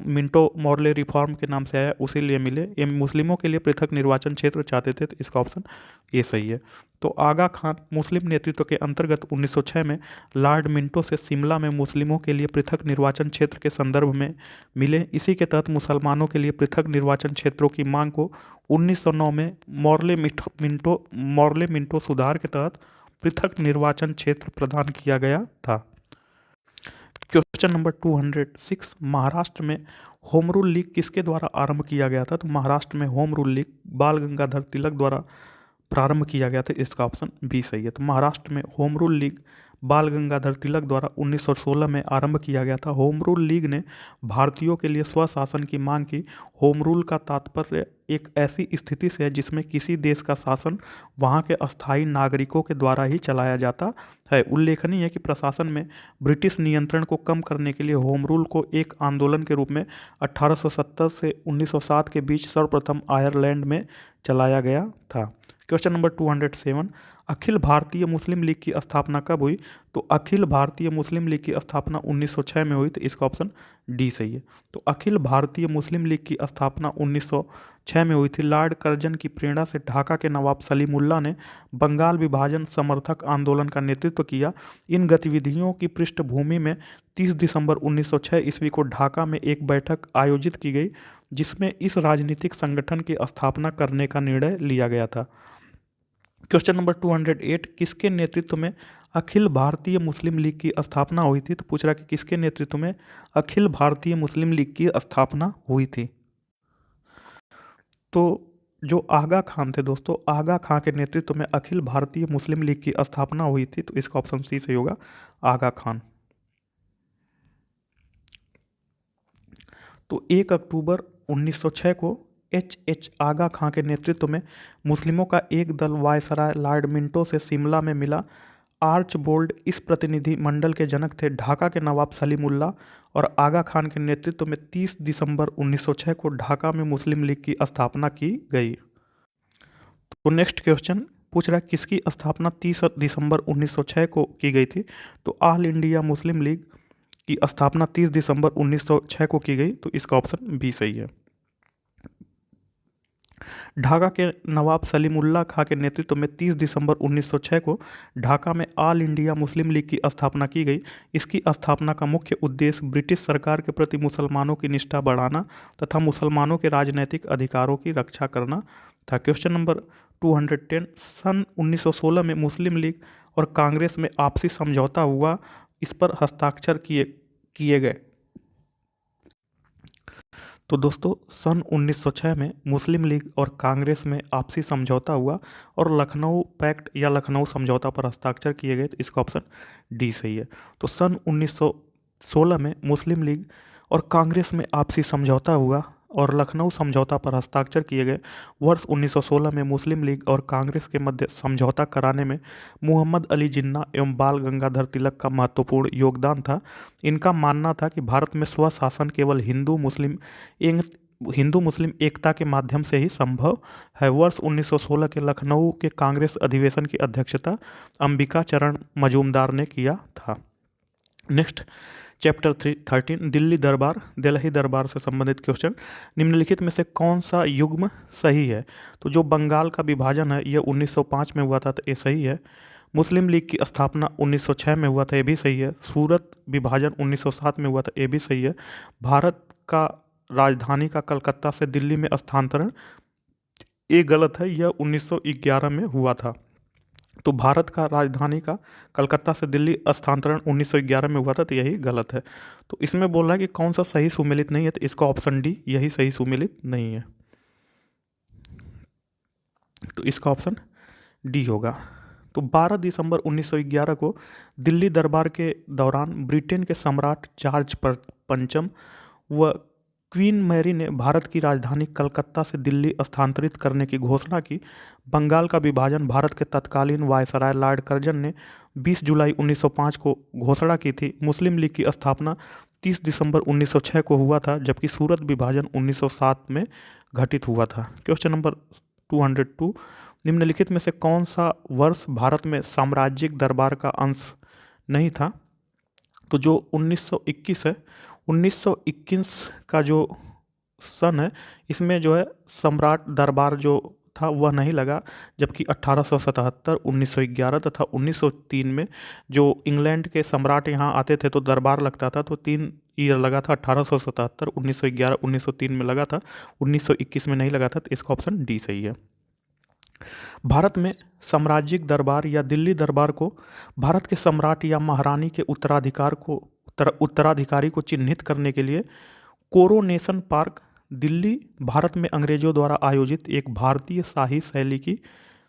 मिंटो मॉर्ले रिफॉर्म के नाम से आया, उसी लिए मिले। ये मुस्लिमों के लिए पृथक निर्वाचन क्षेत्र चाहते थे। तो इसका ऑप्शन ये सही है। तो आगा खान मुस्लिम नेतृत्व के अंतर्गत 1906 में लॉर्ड मिंटो से शिमला में मुस्लिमों के लिए पृथक निर्वाचन क्षेत्र के संदर्भ में मिले। इसी के तहत मुसलमानों के लिए पृथक निर्वाचन क्षेत्रों की मांग को 1909 में मॉर्ले मिंटो सुधार के तहत पृथक निर्वाचन क्षेत्र प्रदान किया गया था। क्वेश्चन नंबर 206, महाराष्ट्र में होम रूल लीग किसके द्वारा आरंभ किया गया था? तो महाराष्ट्र में होम रूल लीग बाल गंगाधर तिलक द्वारा प्रारंभ किया गया था, इसका ऑप्शन बी सही है। तो महाराष्ट्र में होम रूल लीग बाल गंगाधर तिलक द्वारा 1916 में आरंभ किया गया था। होम रूल लीग ने भारतीयों के लिए स्वशासन की मांग की। होम रूल का तात्पर्य एक ऐसी स्थिति से है जिसमें किसी देश का शासन वहाँ के अस्थायी नागरिकों के द्वारा ही चलाया जाता है। उल्लेखनीय है कि प्रशासन में ब्रिटिश नियंत्रण को कम करने के लिए होम रूल को एक आंदोलन के रूप में 1870 से 1907 के बीच सर्वप्रथम आयरलैंड में चलाया गया था। क्वेश्चन नंबर 207, अखिल भारतीय मुस्लिम लीग की स्थापना कब हुई? तो अखिल भारतीय मुस्लिम लीग की स्थापना 1906 में हुई, तो इसका ऑप्शन डी सही है। तो अखिल भारतीय मुस्लिम लीग की स्थापना 1906 में हुई थी। लॉर्ड कर्जन की प्रेरणा से ढाका के नवाब सलीमुल्लाह ने बंगाल विभाजन समर्थक आंदोलन का नेतृत्व किया। इन गतिविधियों की पृष्ठभूमि में 30 दिसंबर 1906 ईस्वी को ढाका में एक बैठक आयोजित की गई जिसमें इस राजनीतिक संगठन की स्थापना करने का निर्णय लिया गया था। क्वेश्चन नंबर 208, किसके नेतृत्व में अखिल भारतीय मुस्लिम लीग की स्थापना हुई थी? तो पूछ रहा है कि किसके नेतृत्व में अखिल भारतीय मुस्लिम लीग की स्थापना हुई थी? तो जो आगा खान थे दोस्तों, आगा खान के नेतृत्व में अखिल भारतीय मुस्लिम लीग की स्थापना हुई थी, तो इसका ऑप्शन सी सही होगा, आगा खान। तो 1 अक्टूबर 1906 को एच आगा खां के नेतृत्व में मुस्लिमों का एक दल वायसराय लॉर्ड मिंटो से शिमला में मिला। आर्चबोल्ड इस प्रतिनिधि मंडल के जनक थे। ढाका के नवाब सलीमुल्लाह और आगा खान के नेतृत्व में 30 दिसंबर 1906 को ढाका में मुस्लिम लीग की स्थापना की गई। तो नेक्स्ट क्वेश्चन पूछ रहा है किसकी स्थापना 30 दिसंबर 1906 को की गई थी? तो ऑल इंडिया मुस्लिम लीग की स्थापना 30 दिसंबर 1906 को की गई, तो इसका ऑप्शन बी सही है। ढाका के नवाब सलीमुल्लाह खां के नेतृत्व में 30 दिसंबर 1906 को ढाका में ऑल इंडिया मुस्लिम लीग की स्थापना की गई। इसकी स्थापना का मुख्य उद्देश्य ब्रिटिश सरकार के प्रति मुसलमानों की निष्ठा बढ़ाना तथा मुसलमानों के राजनैतिक अधिकारों की रक्षा करना था। क्वेश्चन नंबर 210, सन 1916 में मुस्लिम लीग और कांग्रेस में आपसी समझौता हुआ, इस पर हस्ताक्षर किए गए। तो दोस्तों सन 1906 में मुस्लिम लीग और कांग्रेस में आपसी समझौता हुआ और लखनऊ पैक्ट या लखनऊ समझौता पर हस्ताक्षर किए गए, तो इसका ऑप्शन डी सही है। तो सन 1916 में मुस्लिम लीग और कांग्रेस में आपसी समझौता हुआ और लखनऊ समझौता पर हस्ताक्षर किए गए। वर्ष 1916 में मुस्लिम लीग और कांग्रेस के मध्य समझौता कराने में मुहम्मद अली जिन्ना एवं बाल गंगाधर तिलक का महत्वपूर्ण योगदान था। इनका मानना था कि भारत में स्वशासन केवल हिंदू मुस्लिम एकता के माध्यम से ही संभव है। वर्ष 1916 के लखनऊ के कांग्रेस अधिवेशन की अध्यक्षता अंबिका चरण मजूमदार ने किया था। नेक्स्ट चैप्टर 13, दिल्ली दरबार से संबंधित क्वेश्चन। निम्नलिखित में से कौन सा युग्म सही है? तो जो बंगाल का विभाजन है यह 1905 में हुआ था, तो ये सही है। मुस्लिम लीग की स्थापना 1906 में हुआ था, ये भी सही है। सूरत विभाजन 1907 में हुआ था, ये भी सही है। भारत का राजधानी का कलकत्ता से दिल्ली में स्थानांतरण ये गलत है, यह 1911 में हुआ था। तो भारत का राजधानी का कलकत्ता से दिल्ली स्थानांतरण 1911 में हुआ था, तो यही गलत है। तो इसमें बोल रहा है कि कौन सा सही सुमेलित नहीं है, तो इसका ऑप्शन डी यही सही सुमेलित नहीं है, तो इसका ऑप्शन डी होगा। तो 12 दिसंबर 1911 को दिल्ली दरबार के दौरान ब्रिटेन के सम्राट जॉर्ज पंचम व क्वीन मैरी ने भारत की राजधानी कलकत्ता से दिल्ली स्थानांतरित करने की घोषणा की। बंगाल का विभाजन भारत के तत्कालीन वायसराय लॉर्ड कर्जन ने 20 जुलाई 1905 को घोषणा की थी। मुस्लिम लीग की स्थापना 30 दिसंबर 1906 को हुआ था, जबकि सूरत विभाजन 1907 में घटित हुआ था। क्वेश्चन नंबर 202, निम्नलिखित में से कौन सा वर्ष भारत में साम्राज्यिक दरबार का अंश नहीं था? तो जो 1921 है, 1921 का जो सन है इसमें जो है सम्राट दरबार जो था वह नहीं लगा, जबकि 1877, 1911 तथा 1903 में जो इंग्लैंड के सम्राट यहाँ आते थे तो दरबार लगता था, तो 3 ईयर लगा था। 1877, 1911, 1903 में लगा था, 1921 में नहीं लगा था, तो इसका ऑप्शन डी सही है। भारत में साम्राज्यिक दरबार या दिल्ली दरबार को भारत के सम्राट या महारानी के उत्तराधिकारी को चिन्हित करने के लिए कोरोनेशन पार्क दिल्ली भारत में अंग्रेजों द्वारा आयोजित एक भारतीय शाही शैली की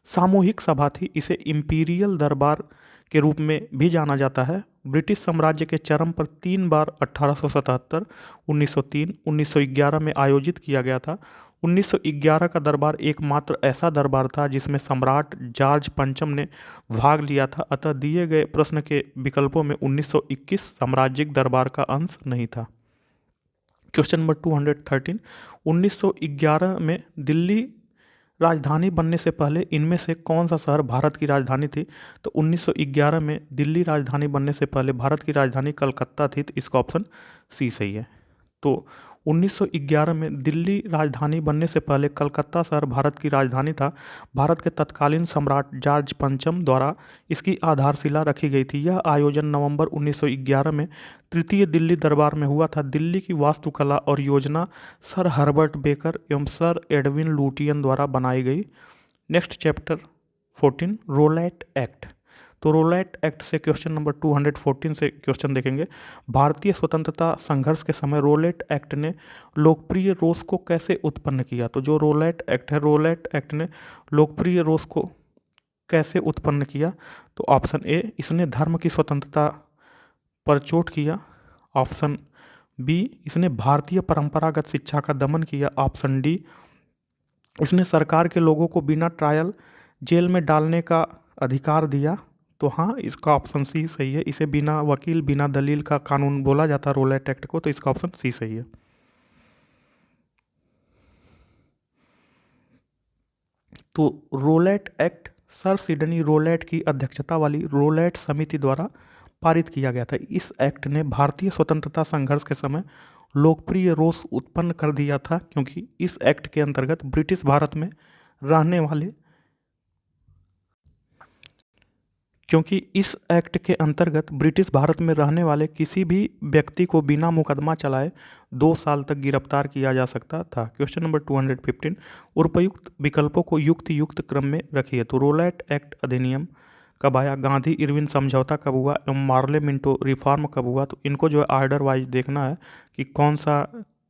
सामूहिक सभा थी। इसे इंपीरियल दरबार के रूप में भी जाना जाता है। ब्रिटिश साम्राज्य के चरम पर 3 बार 1877, 1903, 1911 में आयोजित किया गया था। 1911 का दरबार एकमात्र ऐसा दरबार था जिसमें सम्राट जॉर्ज पंचम ने भाग लिया था, अतः दिए गए प्रश्न के विकल्पों में 1921 साम्राज्यिक दरबार का अंश नहीं था। क्वेश्चन नंबर 213, 1911 में दिल्ली राजधानी बनने से पहले इनमें से कौन सा शहर भारत की राजधानी थी? तो 1911 में दिल्ली राजधानी बनने से पहले भारत की राजधानी कलकत्ता थी, तो इसका ऑप्शन सी सही है। तो 1911 में दिल्ली राजधानी बनने से पहले कलकत्ता शहर भारत की राजधानी था। भारत के तत्कालीन सम्राट जॉर्ज पंचम द्वारा इसकी आधारशिला रखी गई थी। यह आयोजन नवंबर 1911 में तृतीय दिल्ली दरबार में हुआ था। दिल्ली की वास्तुकला और योजना सर हर्बर्ट बेकर एवं सर एडविन लुटियन द्वारा बनाई गई। Next chapter 14, Rowlatt act. तो रोलैट एक्ट से क्वेश्चन नंबर 214 से क्वेश्चन देखेंगे। भारतीय स्वतंत्रता संघर्ष के समय रोलैट एक्ट ने लोकप्रिय रोष को कैसे उत्पन्न किया? तो जो रोलैट एक्ट है, रोलैट एक्ट ने लोकप्रिय रोष को कैसे उत्पन्न किया? तो ऑप्शन ए, इसने धर्म की स्वतंत्रता पर चोट किया। ऑप्शन बी, इसने भारतीय परंपरागत शिक्षा का दमन किया। ऑप्शन डी, इसने सरकार के लोगों को बिना ट्रायल जेल में डालने का अधिकार दिया। तो हाँ, इसका ऑप्शन सी सही है। इसे बिना वकील बिना दलील का कानून बोला जाता है रोलैट एक्ट को, तो इसका ऑप्शन सी सही है। तो Rowlatt act sir Sydney Rowlatt की अध्यक्षता वाली रोलैट समिति द्वारा पारित किया गया था। इस एक्ट ने भारतीय स्वतंत्रता संघर्ष के समय लोकप्रिय रोष उत्पन्न कर दिया था, क्योंकि इस एक्ट के अंतर्गत ब्रिटिश भारत में रहने वाले किसी भी व्यक्ति को बिना मुकदमा चलाए 2 साल तक गिरफ्तार किया जा सकता था। क्वेश्चन नंबर 215, उपयुक्त विकल्पों को युक्त क्रम में रखिए। तो रोलैट एक्ट अधिनियम कब आया, गांधी इरविन समझौता कब हुआ एवं मार्ले मिंटो रिफॉर्म कब हुआ? तो इनको जो है आर्डर वाइज देखना है कि कौन सा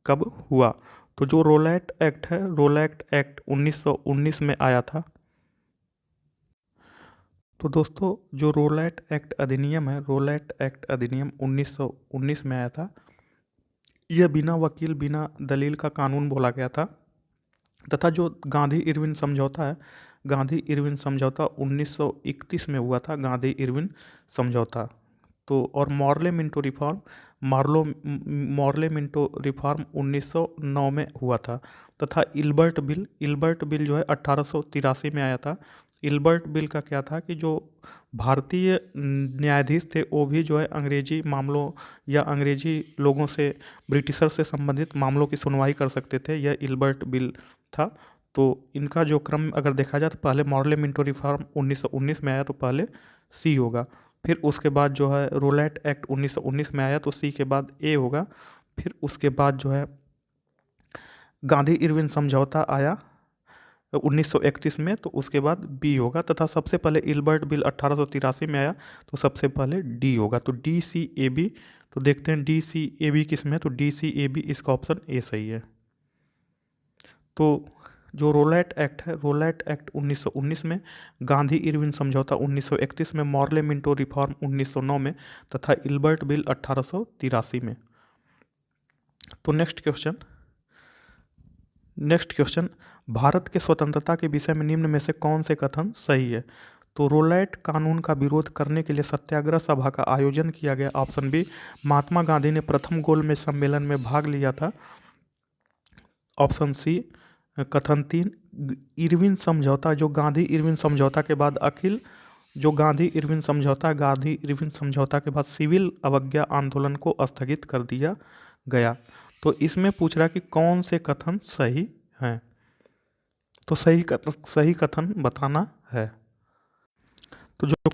कब हुआ। तो जो रोलैट एक्ट है, रोलैट एक्ट 1919 में आया था। तो दोस्तों, जो रोलैट एक्ट अधिनियम है, रोलैट एक्ट अधिनियम 1919 में आया था। यह बिना वकील बिना दलील का कानून बोला गया था। तथा जो गांधी इरविन समझौता है, गांधी इरविन समझौता 1931 में हुआ था, गांधी इरविन समझौता। तो और Morley Minto reform, Morley Minto reform 1909 में हुआ था। तथा इल्बर्ट बिल जो है 1883 में आया था। इल्बर्ट बिल का क्या था कि जो भारतीय न्यायाधीश थे वो भी जो है अंग्रेजी मामलों या अंग्रेजी लोगों से, ब्रिटिशर से संबंधित मामलों की सुनवाई कर सकते थे। यह इल्बर्ट बिल था। तो इनका जो क्रम अगर देखा जाए तो पहले मॉर्ले मिंटो रिफॉर्म 1919 में आया, तो पहले सी होगा। फिर उसके बाद जो है रोलैट एक्ट 1919 में आया, तो सी के बाद ए होगा। फिर उसके बाद जो है गांधी इरविन समझौता आया 1931 में, तो उसके बाद बी होगा। तथा सबसे पहले इल्बर्ट बिल 1883 में आया, तो सबसे पहले डी होगा। तो डी सी ए बी, तो देखते हैं डी सी ए बी किस में है। तो डी सी ए बी, इसका ऑप्शन ए सही है। तो जो रोलैट एक्ट है, रोलैट एक्ट 1919 में, गांधी इरविन समझौता 1931 में, मॉर्ले मिंटो रिफॉर्म 1909 में, तथा इल्बर्ट बिल 1883 में। तो नेक्स्ट क्वेश्चन, भारत के स्वतंत्रता के विषय में निम्न में से कौन से कथन सही है? तो रोलैट कानून का विरोध करने के लिए सत्याग्रह सभा का आयोजन किया गया। ऑप्शन बी, महात्मा गांधी ने प्रथम गोलमेज सम्मेलन में भाग लिया था। ऑप्शन सी, कथन 3, इरविन समझौता, जो गांधी इरविन समझौता के बाद गांधी इरविन समझौता के बाद सिविल अवज्ञा आंदोलन को स्थगित कर दिया गया। तो इसमें पूछ रहा है कि कौन से कथन सही हैं। तो सही कथन बताना है। तो जो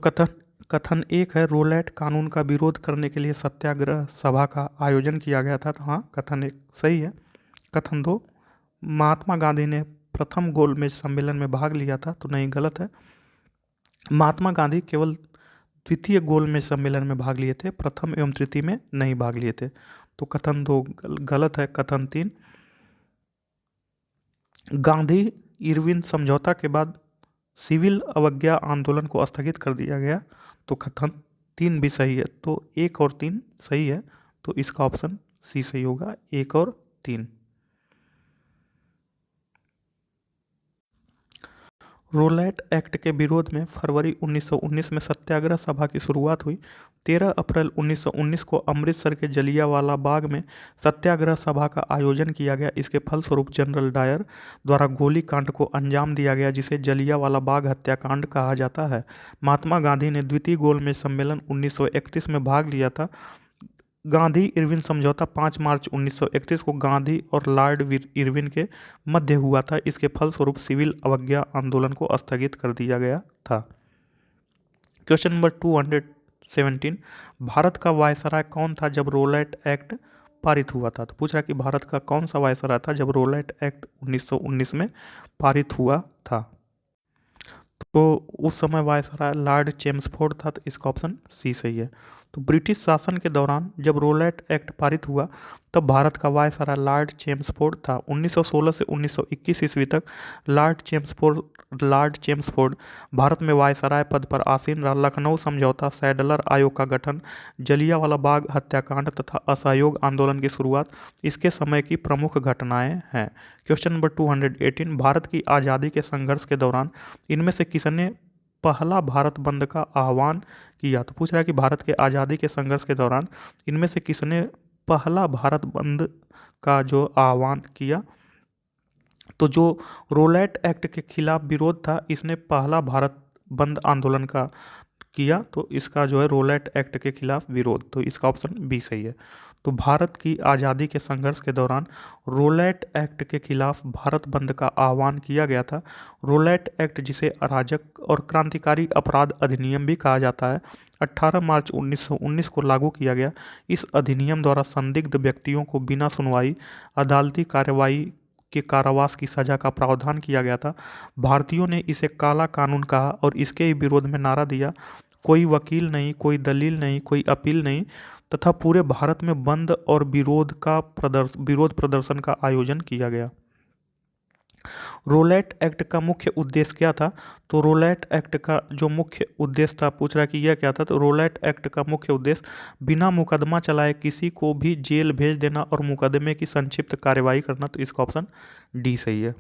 कथन 1 है, रोलैट कानून का विरोध करने के लिए सत्याग्रह सभा का आयोजन किया गया था, तो हाँ, कथन 1 सही है। कथन 2, महात्मा गांधी ने प्रथम गोलमेज सम्मेलन में भाग लिया था, तो नहीं, गलत है। महात्मा गांधी केवल द्वितीय गोलमेज सम्मेलन में भाग लिए थे, प्रथम एवं तृतीय में नहीं भाग लिए थे। तो कथन 2 गलत है। कथन 3, गांधी इरविन समझौता के बाद सिविल अवज्ञा आंदोलन को स्थगित कर दिया गया। तो कथन 3 भी सही है, तो 1 और 3 सही है, तो इसका ऑप्शन सी सही होगा, 1 और 3। रोलैट एक्ट के विरोध में फरवरी 1919 में सत्याग्रह सभा की शुरुआत हुई। 13 अप्रैल 1919 को अमृतसर के जलियांवाला बाग में सत्याग्रह सभा का आयोजन किया गया। इसके फलस्वरूप जनरल डायर द्वारा गोली कांड को अंजाम दिया गया, जिसे जलियांवाला बाग हत्याकांड कहा जाता है। महात्मा गांधी ने द्वितीय गोलमेज सम्मेलन 1931 में भाग लिया था। गांधी इरविन समझौता 5 मार्च 1931 को गांधी और लॉर्ड इरविन के मध्य हुआ था। इसके फलस्वरूप सिविल अवज्ञा आंदोलन को स्थगित कर दिया गया था। क्वेश्चन नंबर 217, भारत का वायसराय कौन था जब रोलैट एक्ट पारित हुआ था? तो पूछ रहा है कि भारत का कौन सा वायसराय था जब रोलैट एक्ट 1919 में पारित हुआ था? तो उस समय वायसराय लॉर्ड चेम्सफोर्ड था, तो इसका ऑप्शन सी सही है। तो ब्रिटिश शासन के दौरान जब रोलैट एक्ट पारित हुआ तब भारत का वायसराय लॉर्ड चेम्सफोर्ड था। 1916 से 1921 ईस्वी तक लॉर्ड चेम्सफोर्ड भारत में वायसराय पद पर आसीन रहा। लखनऊ समझौता, सैडलर आयोग का गठन, जलियांवाला बाग हत्याकांड तथा असहयोग आंदोलन की शुरुआत इसके समय की प्रमुख घटनाएं हैं। क्वेश्चन नंबर 218, भारत की आज़ादी के संघर्ष के दौरान इनमें से किसने पहला भारत बंद का आह्वान किया? तो पूछ रहा है कि भारत के आज़ादी के संघर्ष के दौरान इनमें से किसने पहला भारत बंद का जो आह्वान किया? तो जो रोलैट एक्ट के खिलाफ विरोध था, इसने पहला भारत बंद आंदोलन का किया। तो इसका जो है रोलैट एक्ट के खिलाफ विरोध, तो इसका ऑप्शन बी सही है। तो भारत की आज़ादी के संघर्ष के दौरान रोलैट एक्ट के खिलाफ भारत बंद का आह्वान किया गया था। रोलैट एक्ट, जिसे अराजक और क्रांतिकारी अपराध अधिनियम भी कहा जाता है, 18 मार्च 1919 को लागू किया गया। इस अधिनियम द्वारा संदिग्ध व्यक्तियों को बिना सुनवाई अदालती कार्रवाई के कारावास की सजा का प्रावधान किया गया था। भारतीयों ने इसे काला कानून कहा और इसके ही विरोध में नारा दिया, कोई वकील नहीं, कोई दलील नहीं, कोई अपील नहीं, तथा पूरे भारत में बंद और विरोध प्रदर्शन का आयोजन किया गया। रोलैट एक्ट का मुख्य उद्देश्य क्या था? तो रोलैट एक्ट का जो मुख्य उद्देश्य था, पूछ रहा कि यह क्या था? तो रोलैट एक्ट का मुख्य उद्देश्य बिना मुकदमा चलाए किसी को भी जेल भेज देना और मुकदमे की संक्षिप्त कार्रवाई करना। तो इसका ऑप्शन डी सही है।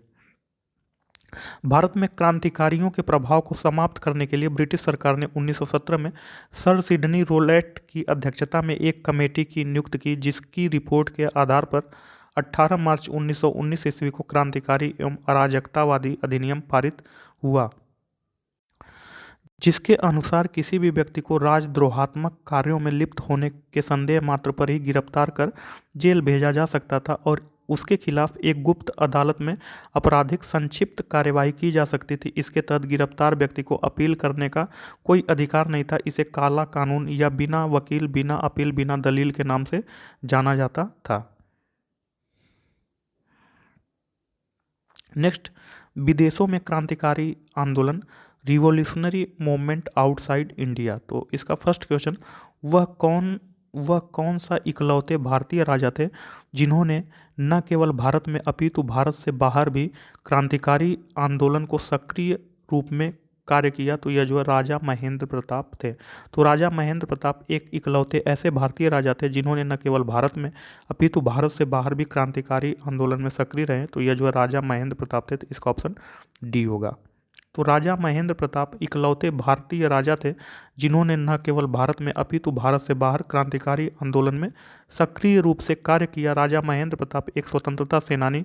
भारत में क्रांतिकारियों के प्रभाव को समाप्त करने के लिए ब्रिटिश सरकार ने 1917 में सर सिडनी रोलैट की अध्यक्षता में एक कमेटी की नियुक्त की, जिसकी रिपोर्ट के आधार पर 18 मार्च 1919 ईस्वी को क्रांतिकारी एवं अराजकतावादी अधिनियम पारित हुआ, जिसके अनुसार किसी भी व्यक्ति को राजद्रोहात्मक कार्यों में लिप्त होने के संदेह मात्र पर ही गिरफ्तार कर जेल भेजा जा सकता था और उसके खिलाफ एक गुप्त अदालत में आपराधिक संक्षिप्त कार्यवाही की जा सकती थी। इसके तहत गिरफ्तार व्यक्ति को अपील करने का कोई अधिकार नहीं था। इसे काला कानून या बिना वकील, बिना अपील, बिना दलील के नाम से जाना जाता था। नेक्स्ट, विदेशों में क्रांतिकारी आंदोलन, रिवॉल्यूशनरी मूवमेंट आउटसाइड इंडिया। तो इसका फर्स्ट क्वेश्चन, वह कौन सा इकलौते भारतीय राजा थे जिन्होंने न केवल भारत में अपितु भारत से बाहर भी क्रांतिकारी आंदोलन को सक्रिय रूप में कार्य किया? तो यह जो है राजा महेंद्र प्रताप थे। तो राजा महेंद्र प्रताप एक इकलौते ऐसे भारतीय राजा थे जिन्होंने न केवल भारत में अपितु भारत से बाहर भी क्रांतिकारी आंदोलन में सक्रिय रहे। तो यह जो है राजा महेंद्र प्रताप थे, तो इसका ऑप्शन डी होगा। तो राजा महेंद्र प्रताप इकलौते भारतीय राजा थे जिन्होंने न केवल भारत में अपितु भारत से बाहर क्रांतिकारी आंदोलन में सक्रिय रूप से कार्य किया। राजा महेंद्र प्रताप एक स्वतंत्रता सेनानी,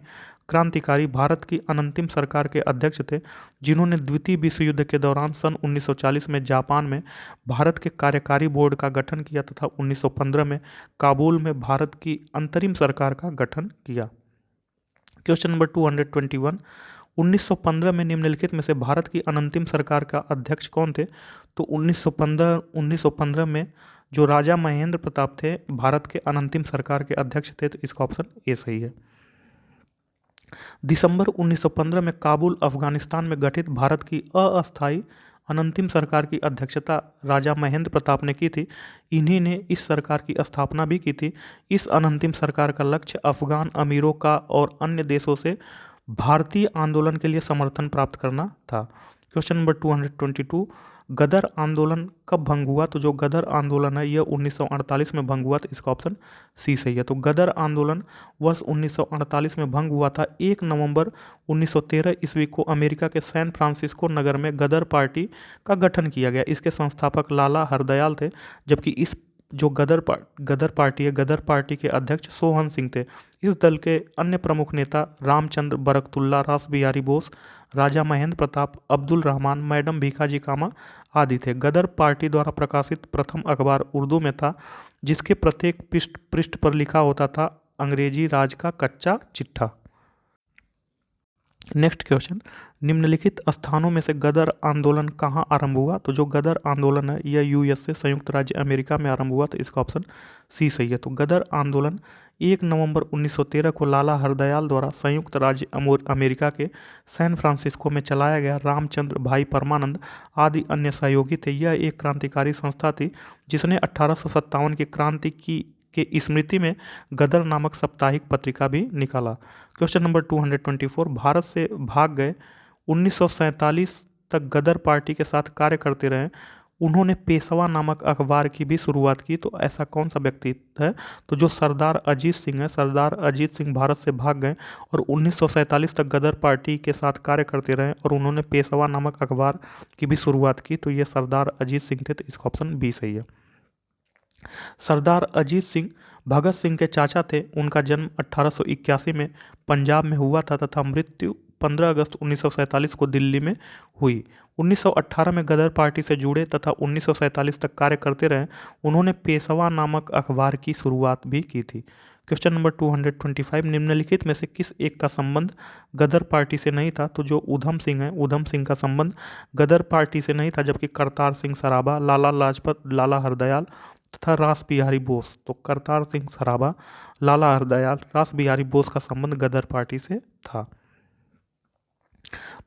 क्रांतिकारी, भारत की अनंतिम सरकार के अध्यक्ष थे जिन्होंने द्वितीय विश्व युद्ध के दौरान सन 1940 में जापान में भारत के कार्यकारी बोर्ड का गठन किया तथा 1915 में काबुल में भारत की अंतरिम सरकार का गठन किया। क्वेश्चन नंबर 221, 1915 में निम्नलिखित में से भारत की अनंतिम सरकार का अध्यक्ष कौन थे? तो 1915 में जो राजा महेंद्र प्रताप थे भारत के अनंतिम सरकार के अध्यक्ष थे। तो इसका ऑप्शन ए सही है। दिसंबर 1915 में काबुल, अफगानिस्तान में गठित भारत की अस्थायी अनंतिम सरकार की अध्यक्षता राजा महेंद्र प्रताप ने की थी। इन्हीं ने इस सरकार की स्थापना भी की थी। इस अनंतिम सरकार का लक्ष्य अफगान अमीरों का और अन्य देशों से भारतीय आंदोलन के लिए समर्थन प्राप्त करना था। क्वेश्चन नंबर 222, गदर आंदोलन कब भंग हुआ? तो जो गदर आंदोलन है यह 1948 में भंग हुआ, तो इसका ऑप्शन सी सही है। तो गदर आंदोलन वर्ष 1948 में भंग हुआ था। 1 नवंबर 1913 ईस्वी को अमेरिका के सैन फ्रांसिस्को नगर में गदर पार्टी का गठन किया गया। इसके संस्थापक लाला हरदयाल थे, जबकि इस जो गदर पार्टी है, गदर पार्टी के अध्यक्ष सोहन सिंह थे। इस दल के अन्य प्रमुख नेता रामचंद्र बरकतुल्ला, रास बिहारी बोस, राजा महेंद्र प्रताप, अब्दुल रहमान, मैडम भीखाजी कामा आदि थे। गदर पार्टी द्वारा प्रकाशित प्रथम अखबार उर्दू में था, जिसके प्रत्येक पृष्ठ पर लिखा होता था अंग्रेजी राज का कच्चा चिट्ठा। नेक्स्ट क्वेश्चन, निम्नलिखित स्थानों में से गदर आंदोलन कहाँ आरंभ हुआ? तो जो गदर आंदोलन है यह यूएस से संयुक्त राज्य अमेरिका में आरंभ हुआ, तो इसका ऑप्शन सी सही है। तो गदर आंदोलन 1 नवंबर 1913 को लाला हरदयाल द्वारा संयुक्त राज्य अमेरिका के सैन फ्रांसिस्को में चलाया गया। रामचंद्र, भाई परमानंद आदि अन्य सहयोगी थे। यह एक क्रांतिकारी संस्था थी जिसने 1857 की क्रांति के स्मृति में गदर नामक साप्ताहिक पत्रिका भी निकाला। क्वेश्चन नंबर 224, भारत से भाग गए 1947 तक गदर पार्टी के साथ कार्य करते रहे। उन्होंने पेशवा नामक अखबार की भी शुरुआत की। तो ऐसा कौन सा व्यक्ति है? तो जो सरदार अजीत सिंह है, सरदार अजीत सिंह भारत से भाग गए और 1947 तक गदर पार्टी के साथ कार्य करते रहे और उन्होंने पेशवा नामक अखबार की भी शुरुआत की। तो ये सरदार अजीत सिंह थे, तो इसका ऑप्शन बी सही है। सरदार अजीत सिंह भगत सिंह के चाचा थे। उनका जन्म 1881 में पंजाब में हुआ था तथा मृत्यु 15 अगस्त 1947 को दिल्ली में हुई। 1918 में गदर पार्टी से जुड़े तथा 1947 तक कार्य करते रहे। उन्होंने पेशवा नामक अखबार की शुरुआत भी की थी। क्वेश्चन नंबर 225, निम्नलिखित में से किस एक का संबंध गदर पार्टी से नहीं था? तो जो उधम सिंह है, उधम सिंह का संबंध गदर पार्टी से नहीं था, जबकि करतार सिंह सराभा, लाला लाजपत, लाला हरदयाल तथा रास बिहारी बोस, तो करतार सिंह सराभा, लाला हरदयाल, रास बिहारी बोस का संबंध गदर पार्टी से था।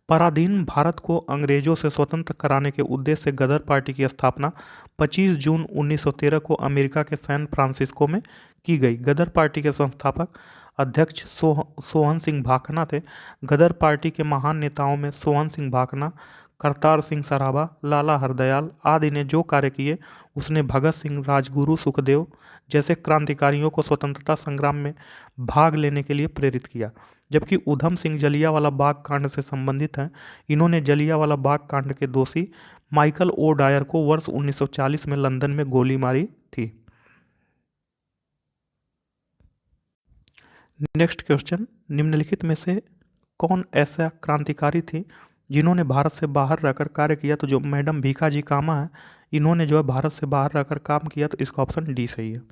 पराधीन भारत को अंग्रेजों से स्वतंत्र कराने के उद्देश्य से गदर पार्टी की स्थापना 25 जून 1913 को अमेरिका के सैन फ्रांसिस्को में की गई। गदर पार्टी के संस्थापक अध्यक्ष सोहन सिंह भाखना थे। गदर पार्टी के महान नेताओं में सोहन सिंह भाखना, करतार सिंह सराभा, लाला हरदयाल आदि ने जो कार्य किए उसने भगत सिंह, राजगुरु सुखदेव जैसे क्रांतिकारियों को स्वतंत्रता संग्राम में भाग लेने के लिए प्रेरित किया। जबकि उधम सिंह जलियांवाला बाग कांड से संबंधित हैं। इन्होंने जलियांवाला बाग कांड के दोषी माइकल ओ डायर को वर्ष 1940 में लंदन में गोली मारी थी। नेक्स्ट क्वेश्चन, निम्नलिखित में से कौन ऐसा क्रांतिकारी थी जिन्होंने भारत से बाहर रहकर कार्य किया? तो जो मैडम भीखाजी कामा है, इन्होंने जो है भारत से बाहर रहकर काम किया, तो इसका ऑप्शन डी सही है।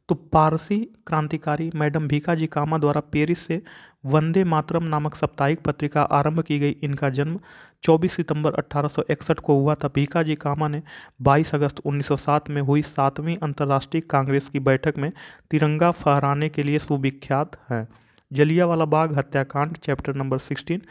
तो पारसी क्रांतिकारी मैडम भीखाजी कामा द्वारा पेरिस से वंदे मातरम नामक साप्ताहिक पत्रिका आरंभ की गई। इनका जन्म 24 सितंबर 1861 को हुआ था। भीखाजी कामा ने 22 अगस्त 1907 में हुई 7वीं अंतर्राष्ट्रीय कांग्रेस की बैठक में तिरंगा फहराने के लिए सुविख्यात हैं। जलियांवाला बाग हत्याकांड चैप्टर नंबर 16,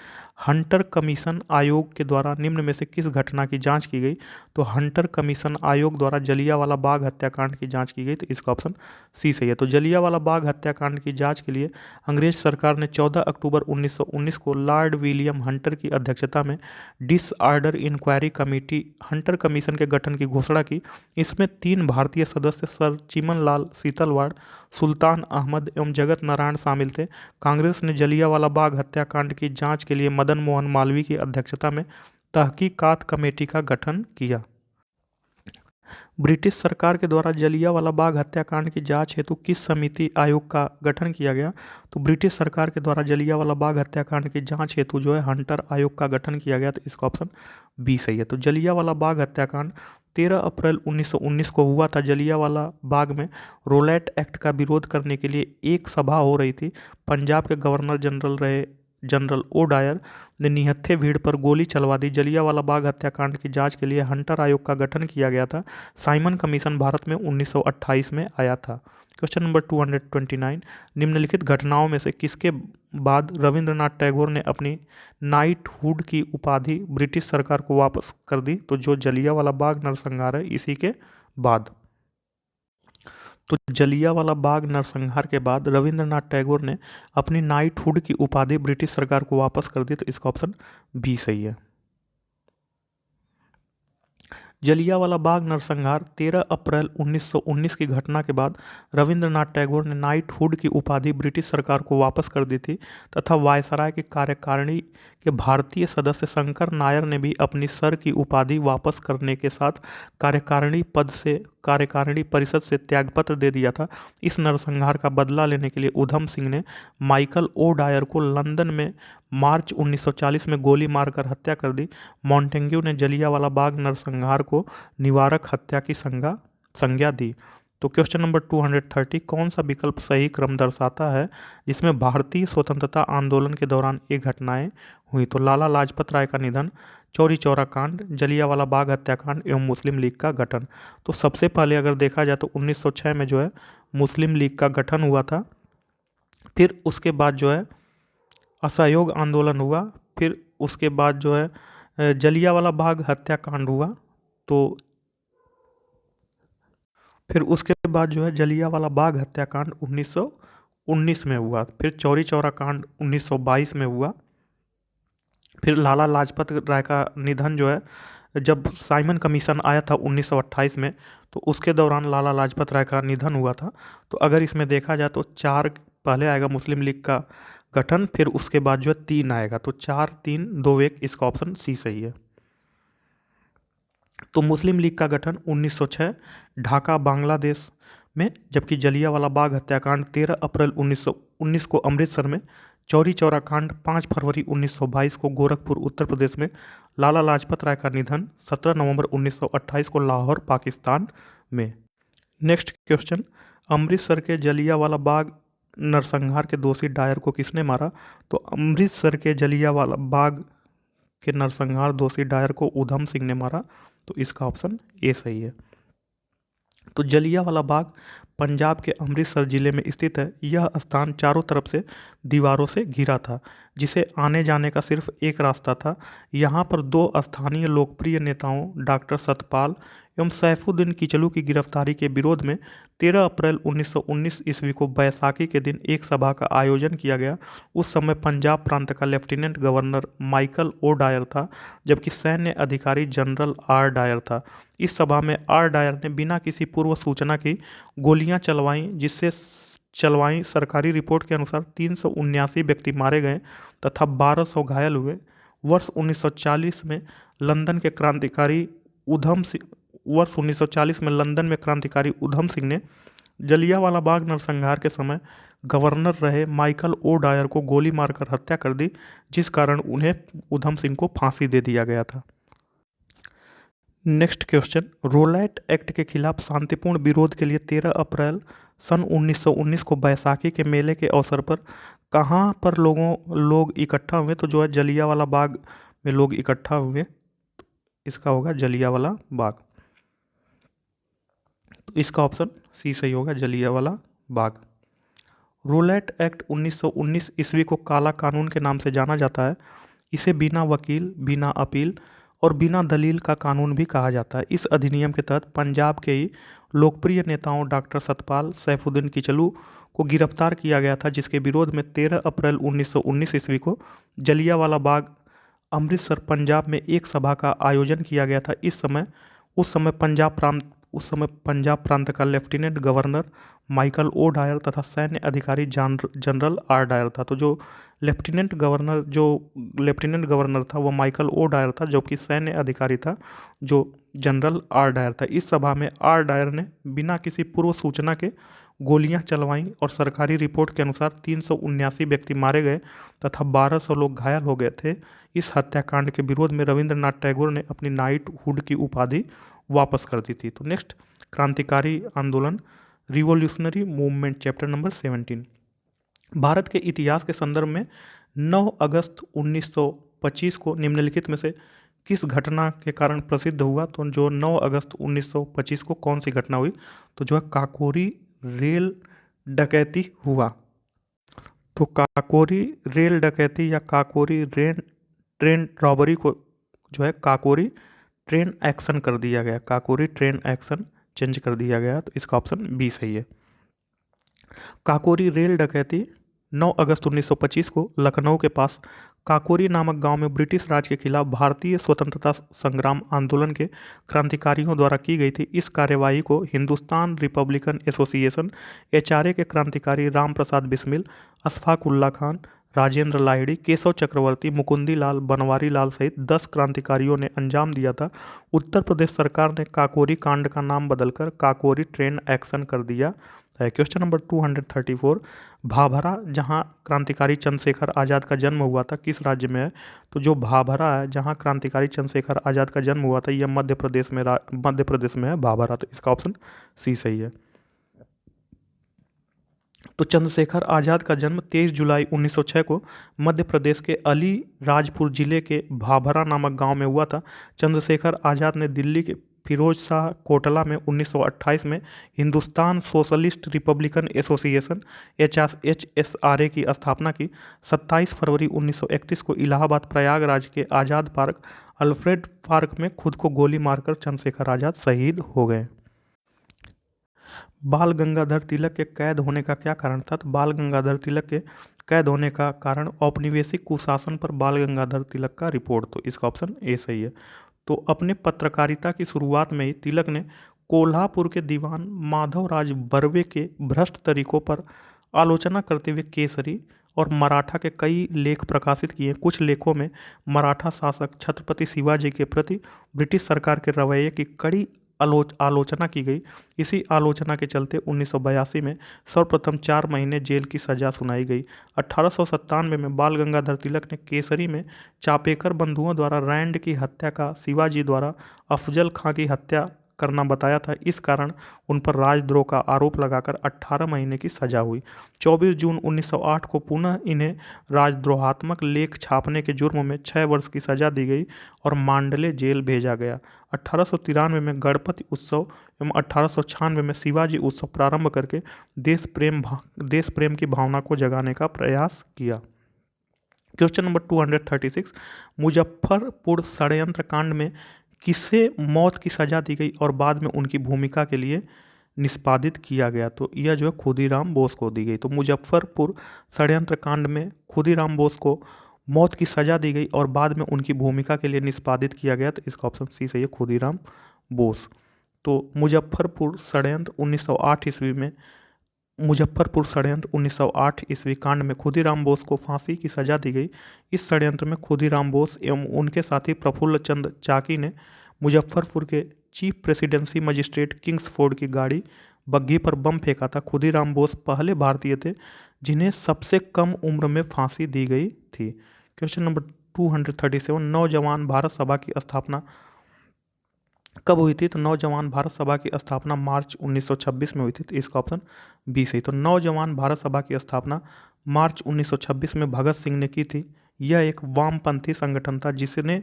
हंटर कमीशन आयोग के द्वारा निम्न में से किस घटना की जांच की गई? तो हंटर कमीशन आयोग द्वारा जलियांवाला बाग हत्याकांड की जांच की गई, तो इसका ऑप्शन सी सही है। तो जलियांवाला बाग हत्याकांड की जांच के लिए अंग्रेज सरकार ने 14 अक्टूबर 1919 को लॉर्ड विलियम हंटर की अध्यक्षता में disorder inquiry committee Hunter commission के गठन की घोषणा की। इसमें 3 भारतीय सदस्य सर चिमनलाल सीतलवाड़, सुल्तान अहमद एवं जगत नारायण शामिल थे। कांग्रेस ने जलियांवाला बाग हत्याकांड की जांच के लिए मदन मोहन मालवीय की अध्यक्षता में तहकीकात कमेटी का गठन किया। ब्रिटिश सरकार के द्वारा जलियांवाला बाग हत्याकांड की जांच हेतु किस समिति आयोग का गठन किया गया? तो ब्रिटिश सरकार के द्वारा जलियांवाला बाग हत्याकांड की जांच हेतु जो है हंटर आयोग का गठन किया गया, तो इसका ऑप्शन बी सही है। तो जलियांवाला बाग हत्याकांड 13 अप्रैल 1919 को हुआ था। जलियांवाला बाग में रोलैट एक्ट का विरोध करने के लिए एक सभा हो रही थी। पंजाब के गवर्नर जनरल रहे जनरल ओ डायर ने निहत्थे भीड़ पर गोली चलवा दी। जलियांवाला बाग हत्याकांड की जांच के लिए हंटर आयोग का गठन किया गया था। साइमन कमीशन भारत में 1928 में आया था। क्वेश्चन नंबर 229, निम्नलिखित घटनाओं में से किसके बाद रविंद्रनाथ टैगोर ने अपनी नाइटहुड की उपाधि ब्रिटिश सरकार को वापस कर दी? तो जो जलियांवाला बाग नरसंहार है इसी के बाद। तो जलियांवाला बाग नरसंहार के बाद रविंद्रनाथ टैगोर ने अपनी नाइटहुड की उपाधि ब्रिटिश सरकार को वापस कर दी, तो इसका ऑप्शन बी सही है। जलियांवाला बाग नरसंहार 13 अप्रैल 1919 की घटना के बाद रविंद्रनाथ टैगोर ने नाइटहुड की उपाधि ब्रिटिश सरकार को वापस कर दी थी तथा वायसराय की कार्यकारिणी के भारतीय सदस्य शंकर नायर ने भी अपनी सर की उपाधि वापस करने के साथ कार्यकारिणी परिषद से त्यागपत्र दे दिया था। इस नरसंहार का बदला लेने के लिए उधम सिंह ने माइकल ओ डायर को लंदन में मार्च 1940 में गोली मारकर हत्या कर दी। मॉन्टेग्यू ने जलियांवाला बाग नरसंहार को निवारक हत्या की संज्ञा दी। तो क्वेश्चन नंबर 230, कौन सा विकल्प सही क्रम दर्शाता है जिसमें भारतीय स्वतंत्रता आंदोलन के दौरान ये घटनाएं हुई? तो लाला लाजपत राय का निधन, चौरी चौरा कांड, जलियांवाला बाग हत्याकांड एवं मुस्लिम लीग का गठन। तो सबसे पहले अगर देखा जाए तो 1906 में जो है मुस्लिम लीग का गठन हुआ था। फिर उसके बाद जो है असहयोग आंदोलन हुआ। फिर उसके बाद जो है जलियांवाला बाग हत्याकांड हुआ। तो फिर उसके बाद जो है जलियांवाला बाग हत्याकांड 1919 में हुआ। फिर चौरी चौरा कांड 1922 में हुआ। फिर लाला लाजपत राय का निधन जो है जब साइमन कमीशन आया था 1928 में, तो उसके दौरान लाला लाजपत राय का निधन हुआ था। तो अगर इसमें देखा जाए तो 4 पहले आएगा मुस्लिम लीग का गठन, फिर उसके बाद जो है 3 आएगा। तो 4 3 2 1 इसका ऑप्शन सी सही है। तो मुस्लिम लीग का गठन 1906 ढाका बांग्लादेश में, जबकि जलियांवाला बाग हत्याकांड 13 अप्रैल 1919 को अमृतसर में, चौरी चौरा कांड 5 फरवरी 1922 को गोरखपुर उत्तर प्रदेश में, लाला लाजपत राय का निधन 17 नवंबर 1928 को लाहौर पाकिस्तान में। नेक्स्ट क्वेश्चन, अमृतसर के जलियांवाला बाग नरसंहार के दोषी डायर को किसने मारा? तो अमृतसर के जलियांवाला बाग के नरसंहार दोषी डायर को उधम सिंह ने मारा। तो इसका ऑप्शन ए सही है। तो जलियांवाला बाग पंजाब के अमृतसर जिले में स्थित है। यह स्थान चारों तरफ से दीवारों से घिरा था, जिसे आने जाने का सिर्फ एक रास्ता था। यहाँ पर 2 स्थानीय लोकप्रिय नेताओं डॉक्टर सतपाल एवं सैफुद्दीन किचलू की गिरफ्तारी के विरोध में 13 अप्रैल 1919 ईस्वी को बैसाखी के दिन एक सभा का आयोजन किया गया। उस समय पंजाब प्रांत का lieutenant governor Michael O Dwyer था, जबकि सैन्य अधिकारी जनरल आर डायर था। इस सभा में आर डायर ने बिना किसी पूर्व सूचना की गोलियां चलवाईं। सरकारी रिपोर्ट के अनुसार 379 व्यक्ति मारे गए तथा 1200 घायल हुए। वर्ष 1940 में लंदन में क्रांतिकारी उधम सिंह ने जलियांवाला बाग नरसंहार के समय गवर्नर रहे माइकल ओ डायर को गोली मारकर हत्या कर दी, जिस कारण उन्हें उधम सिंह को फांसी दे दिया गया था। नेक्स्ट क्वेश्चन, रोलैट एक्ट के खिलाफ शांतिपूर्ण विरोध के लिए 13 अप्रैल सन 1919 को बैसाखी के मेले के अवसर पर कहाँ पर लोग इकट्ठा हुए? तो जो है जलियांवाला बाग में लोग इकट्ठा हुए। इसका होगा जलियांवाला बाग। तो इसका ऑप्शन सी सही होगा, जलियांवाला बाग। रोलैट एक्ट 1919 ईस्वी को काला कानून के नाम से जाना जाता है। इसे बिना वकील, बिना अपील और बिना दलील का कानून भी कहा जाता है। इस अधिनियम के तहत पंजाब के ही लोकप्रिय नेताओं डॉक्टर सतपाल, सैफुद्दीन किचलू को गिरफ्तार किया गया था, जिसके विरोध में 13 अप्रैल 1919 ईस्वी को जलियांवाला बाग अमृतसर पंजाब में एक सभा का आयोजन किया गया था। उस समय पंजाब प्रांत का lieutenant governor Michael O Dwyer तथा सैन्य अधिकारी जनरल आर डायर था। तो जो लेफ्टिनेंट गवर्नर था वो माइकल ओ डायर था, जबकि सैन्य अधिकारी था जो जनरल आर डायर था। इस सभा में आर डायर ने बिना किसी पूर्व सूचना के गोलियां चलवाईं और सरकारी रिपोर्ट के अनुसार 379 व्यक्ति मारे गए तथा 1200 लोग घायल हो गए थे। इस हत्याकांड के विरोध में रविंद्रनाथ टैगोर ने अपनी नाइटहुड की उपाधि वापस कर दी थी। तो नेक्स्ट, क्रांतिकारी आंदोलन, revolutionary movement, chapter number 17। Bharat के इतिहास के संदर्भ में 9 अगस्त 1925 को निम्नलिखित में से किस घटना के कारण प्रसिद्ध हुआ? तो जो 9 अगस्त 1925 को कौन सी घटना हुई? तो जो है काकोरी रेल डकैती हुआ। तो काकोरी रेल डकैती या काकोरी ट्रेन रॉबरी को जो है काकोरी ट्रेन एक्शन कर दिया गया। काकोरी ट्रेन एक्शन चेंज कर दिया गया। तो इसका ऑप्शन बी सही है। काकोरी रेल डकैती 9 अगस्त 1925 को लखनऊ के पास काकोरी नामक गांव में ब्रिटिश राज के खिलाफ भारतीय स्वतंत्रता संग्राम आंदोलन के क्रांतिकारियों द्वारा की गई थी। इस कार्यवाही को हिंदुस्तान रिपब्लिकन एसोसिएशन एचआरए के क्रांतिकारी राम प्रसाद बिस्मिल, अशफाक उल्ला खान, राजेंद्र लाहिड़ी, केशव चक्रवर्ती, मुकुंदी लाल, बनवारी लाल सहित 10 क्रांतिकारियों ने अंजाम दिया था। उत्तर प्रदेश सरकार ने काकोरी कांड का नाम बदलकर काकोरी ट्रेन एक्शन कर दिया है। क्वेश्चन नंबर 234, भाभरा जहां क्रांतिकारी चंद्रशेखर आज़ाद का जन्म हुआ था किस राज्य में है? तो जो भाभरा है जहां क्रांतिकारी चंद्रशेखर आज़ाद का जन्म हुआ था यह मध्य प्रदेश में है भाभरा। तो इसका ऑप्शन सी सही है। तो चंद्रशेखर आज़ाद का जन्म 23 जुलाई 1906 को मध्य प्रदेश के अलीराजपुर जिले के भाभरा नामक गांव में हुआ था। चंद्रशेखर आज़ाद ने दिल्ली के फिरोज शाह कोटला में 1928 में Hindustan socialist Republican association HSRA की स्थापना की। 27 फरवरी 1931 को इलाहाबाद प्रयागराज के आज़ाद पार्क अल्फ्रेड पार्क में खुद को गोली मारकर चंद्रशेखर आज़ाद शहीद हो गए। बाल गंगाधर तिलक के कैद होने का क्या कारण था? तो बाल गंगाधर तिलक के कैद होने का कारण औपनिवेशिक कुशासन पर बाल गंगाधर तिलक का रिपोर्ट। तो इसका ऑप्शन ए सही है। तो अपने पत्रकारिता की शुरुआत में ही तिलक ने कोल्हापुर के दीवान माधवराज बर्वे के भ्रष्ट तरीकों पर आलोचना करते हुए केसरी और मराठा के कई लेख प्रकाशित किए। कुछ लेखों में मराठा शासक छत्रपति शिवाजी के प्रति ब्रिटिश सरकार के रवैये की कड़ी आलोचना की गई। इसी आलोचना के चलते 1982 में सर्वप्रथम 4 महीने जेल की सजा सुनाई गई। 1897 में बाल गंगाधर तिलक ने केसरी में चापेकर बंधुओं द्वारा रैंड की हत्या का शिवाजी द्वारा अफजल खां की हत्या करना बताया था। इस कारण उन पर राजद्रोह का आरोप लगाकर 18 महीने की सजा हुई। 24 जून 1908 को पुनः इन्हें राजद्रोहात्मक लेख छापने के जुर्म में 6 वर्ष की सजा दी गई और मांडले जेल भेजा गया। 1893 में गणपति उत्सव एवं 1896 में शिवाजी उत्सव प्रारंभ करके देश प्रेम की भावना को जगाने का प्रयास किया। क्वेश्चन नंबर 236, मुजफ्फरपुर षड्यंत्र कांड में किसे मौत की सजा दी गई और बाद में उनकी भूमिका के लिए निष्पादित किया गया? तो यह जो है खुदीराम बोस को दी गई। तो मुजफ्फरपुर षड्यंत्र कांड में खुदीराम बोस को मौत की सजा दी गई और बाद में उनकी भूमिका के लिए निष्पादित किया गया। तो इसका ऑप्शन सी सही है, खुदीराम बोस। तो मुजफ्फरपुर षड्यंत्र 1908 ईस्वी कांड में खुदीराम बोस को फांसी की सजा दी गई। इस षड्यंत्र में खुदीराम बोस एवं उनके साथी प्रफुल्ल चंद चाकी ने मुजफ्फरपुर के चीफ प्रेसिडेंसी मजिस्ट्रेट किंग्सफोर्ड की गाड़ी बग्घी पर बम फेंका था। खुदीराम बोस पहले भारतीय थे जिन्हें सबसे कम उम्र में फांसी दी गई थी। क्वेश्चन नंबर 237, नौजवान भारत सभा की स्थापना कब हुई थी? तो नौजवान भारत सभा की स्थापना मार्च 1926 में हुई थी। तो इसका ऑप्शन बी सही। तो नौजवान भारत सभा की स्थापना मार्च 1926 में भगत सिंह ने की थी। यह एक वामपंथी संगठन था जिसने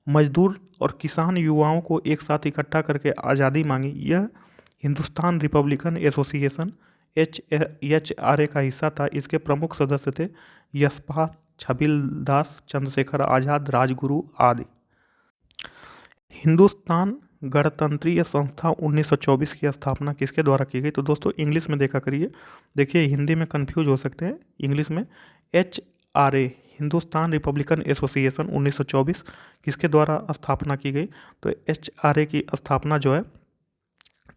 मजदूर और किसान युवाओं को एक साथ इकट्ठा करके आज़ादी मांगी। यह हिंदुस्तान रिपब्लिकन एसोसिएशन HSRA का हिस्सा था। इसके प्रमुख सदस्य थे यशपाल, छबिलदास, चंद्रशेखर आज़ाद, राजगुरु आदि। हिंदुस्तान गणतंत्रीय संस्था 1924 की स्थापना किसके द्वारा की गई? तो दोस्तों इंग्लिश में देखा करिए, देखिए हिंदी में कंफ्यूज हो सकते हैं। इंग्लिश में HRA हिंदुस्तान रिपब्लिकन एसोसिएशन 1924 किसके द्वारा स्थापना की गई? तो HRA की स्थापना जो है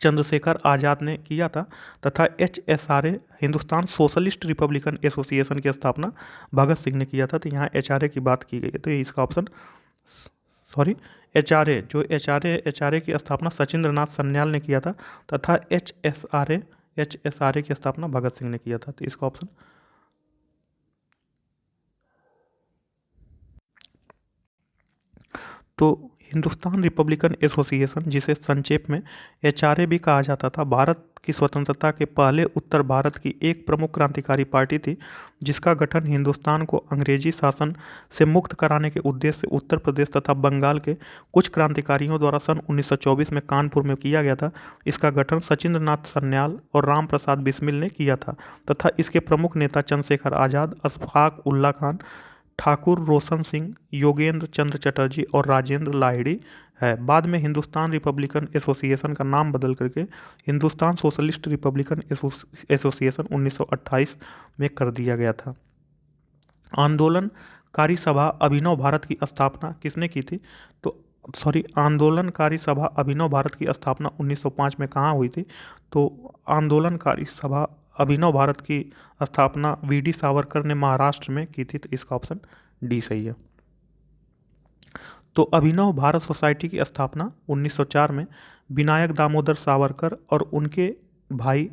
चंद्रशेखर आज़ाद ने किया था तथा HSRA Hindustan socialist Republican association की स्थापना भगत सिंह ने किया था। तो यहाँ HRA की बात की गई है। तो ये इसका ऑप्शन HRA की स्थापना सचिंद्र नाथ सन्याल ने किया था तथा HSRA की स्थापना भगत सिंह ने किया था। तो इसका ऑप्शन तो हिंदुस्तान रिपब्लिकन एसोसिएशन जिसे संक्षेप में HRA भी कहा जाता था, भारत की स्वतंत्रता के पहले उत्तर भारत की एक प्रमुख क्रांतिकारी पार्टी थी जिसका गठन हिंदुस्तान को अंग्रेजी शासन से मुक्त कराने के उद्देश्य से उत्तर प्रदेश तथा बंगाल के कुछ क्रांतिकारियों द्वारा सन 1924 में कानपुर में किया गया था। इसका गठन सचिंद्र नाथ सन्याल और राम प्रसाद बिस्मिल ने किया था तथा इसके प्रमुख नेता चंद्रशेखर आज़ाद, अशफाक उल्ला खान, ठाकुर रोशन सिंह, योगेंद्र चंद्र चटर्जी और राजेंद्र लाहिड़ी है। बाद में हिंदुस्तान रिपब्लिकन एसोसिएशन का नाम बदल करके हिंदुस्तान सोशलिस्ट रिपब्लिकन एसोसिएशन 1928 में कर दिया गया था। आंदोलनकारी सभा अभिनव भारत की स्थापना किसने की थी? तो आंदोलनकारी सभा अभिनव भारत की स्थापना 1905 में कहाँ हुई थी? तो आंदोलनकारी सभा अभिनव भारत की स्थापना वीडी सावरकर ने महाराष्ट्र में की थी। तो इसका ऑप्शन डी सही है। तो अभिनव भारत सोसाइटी की स्थापना 1904 में विनायक दामोदर सावरकर और उनके भाई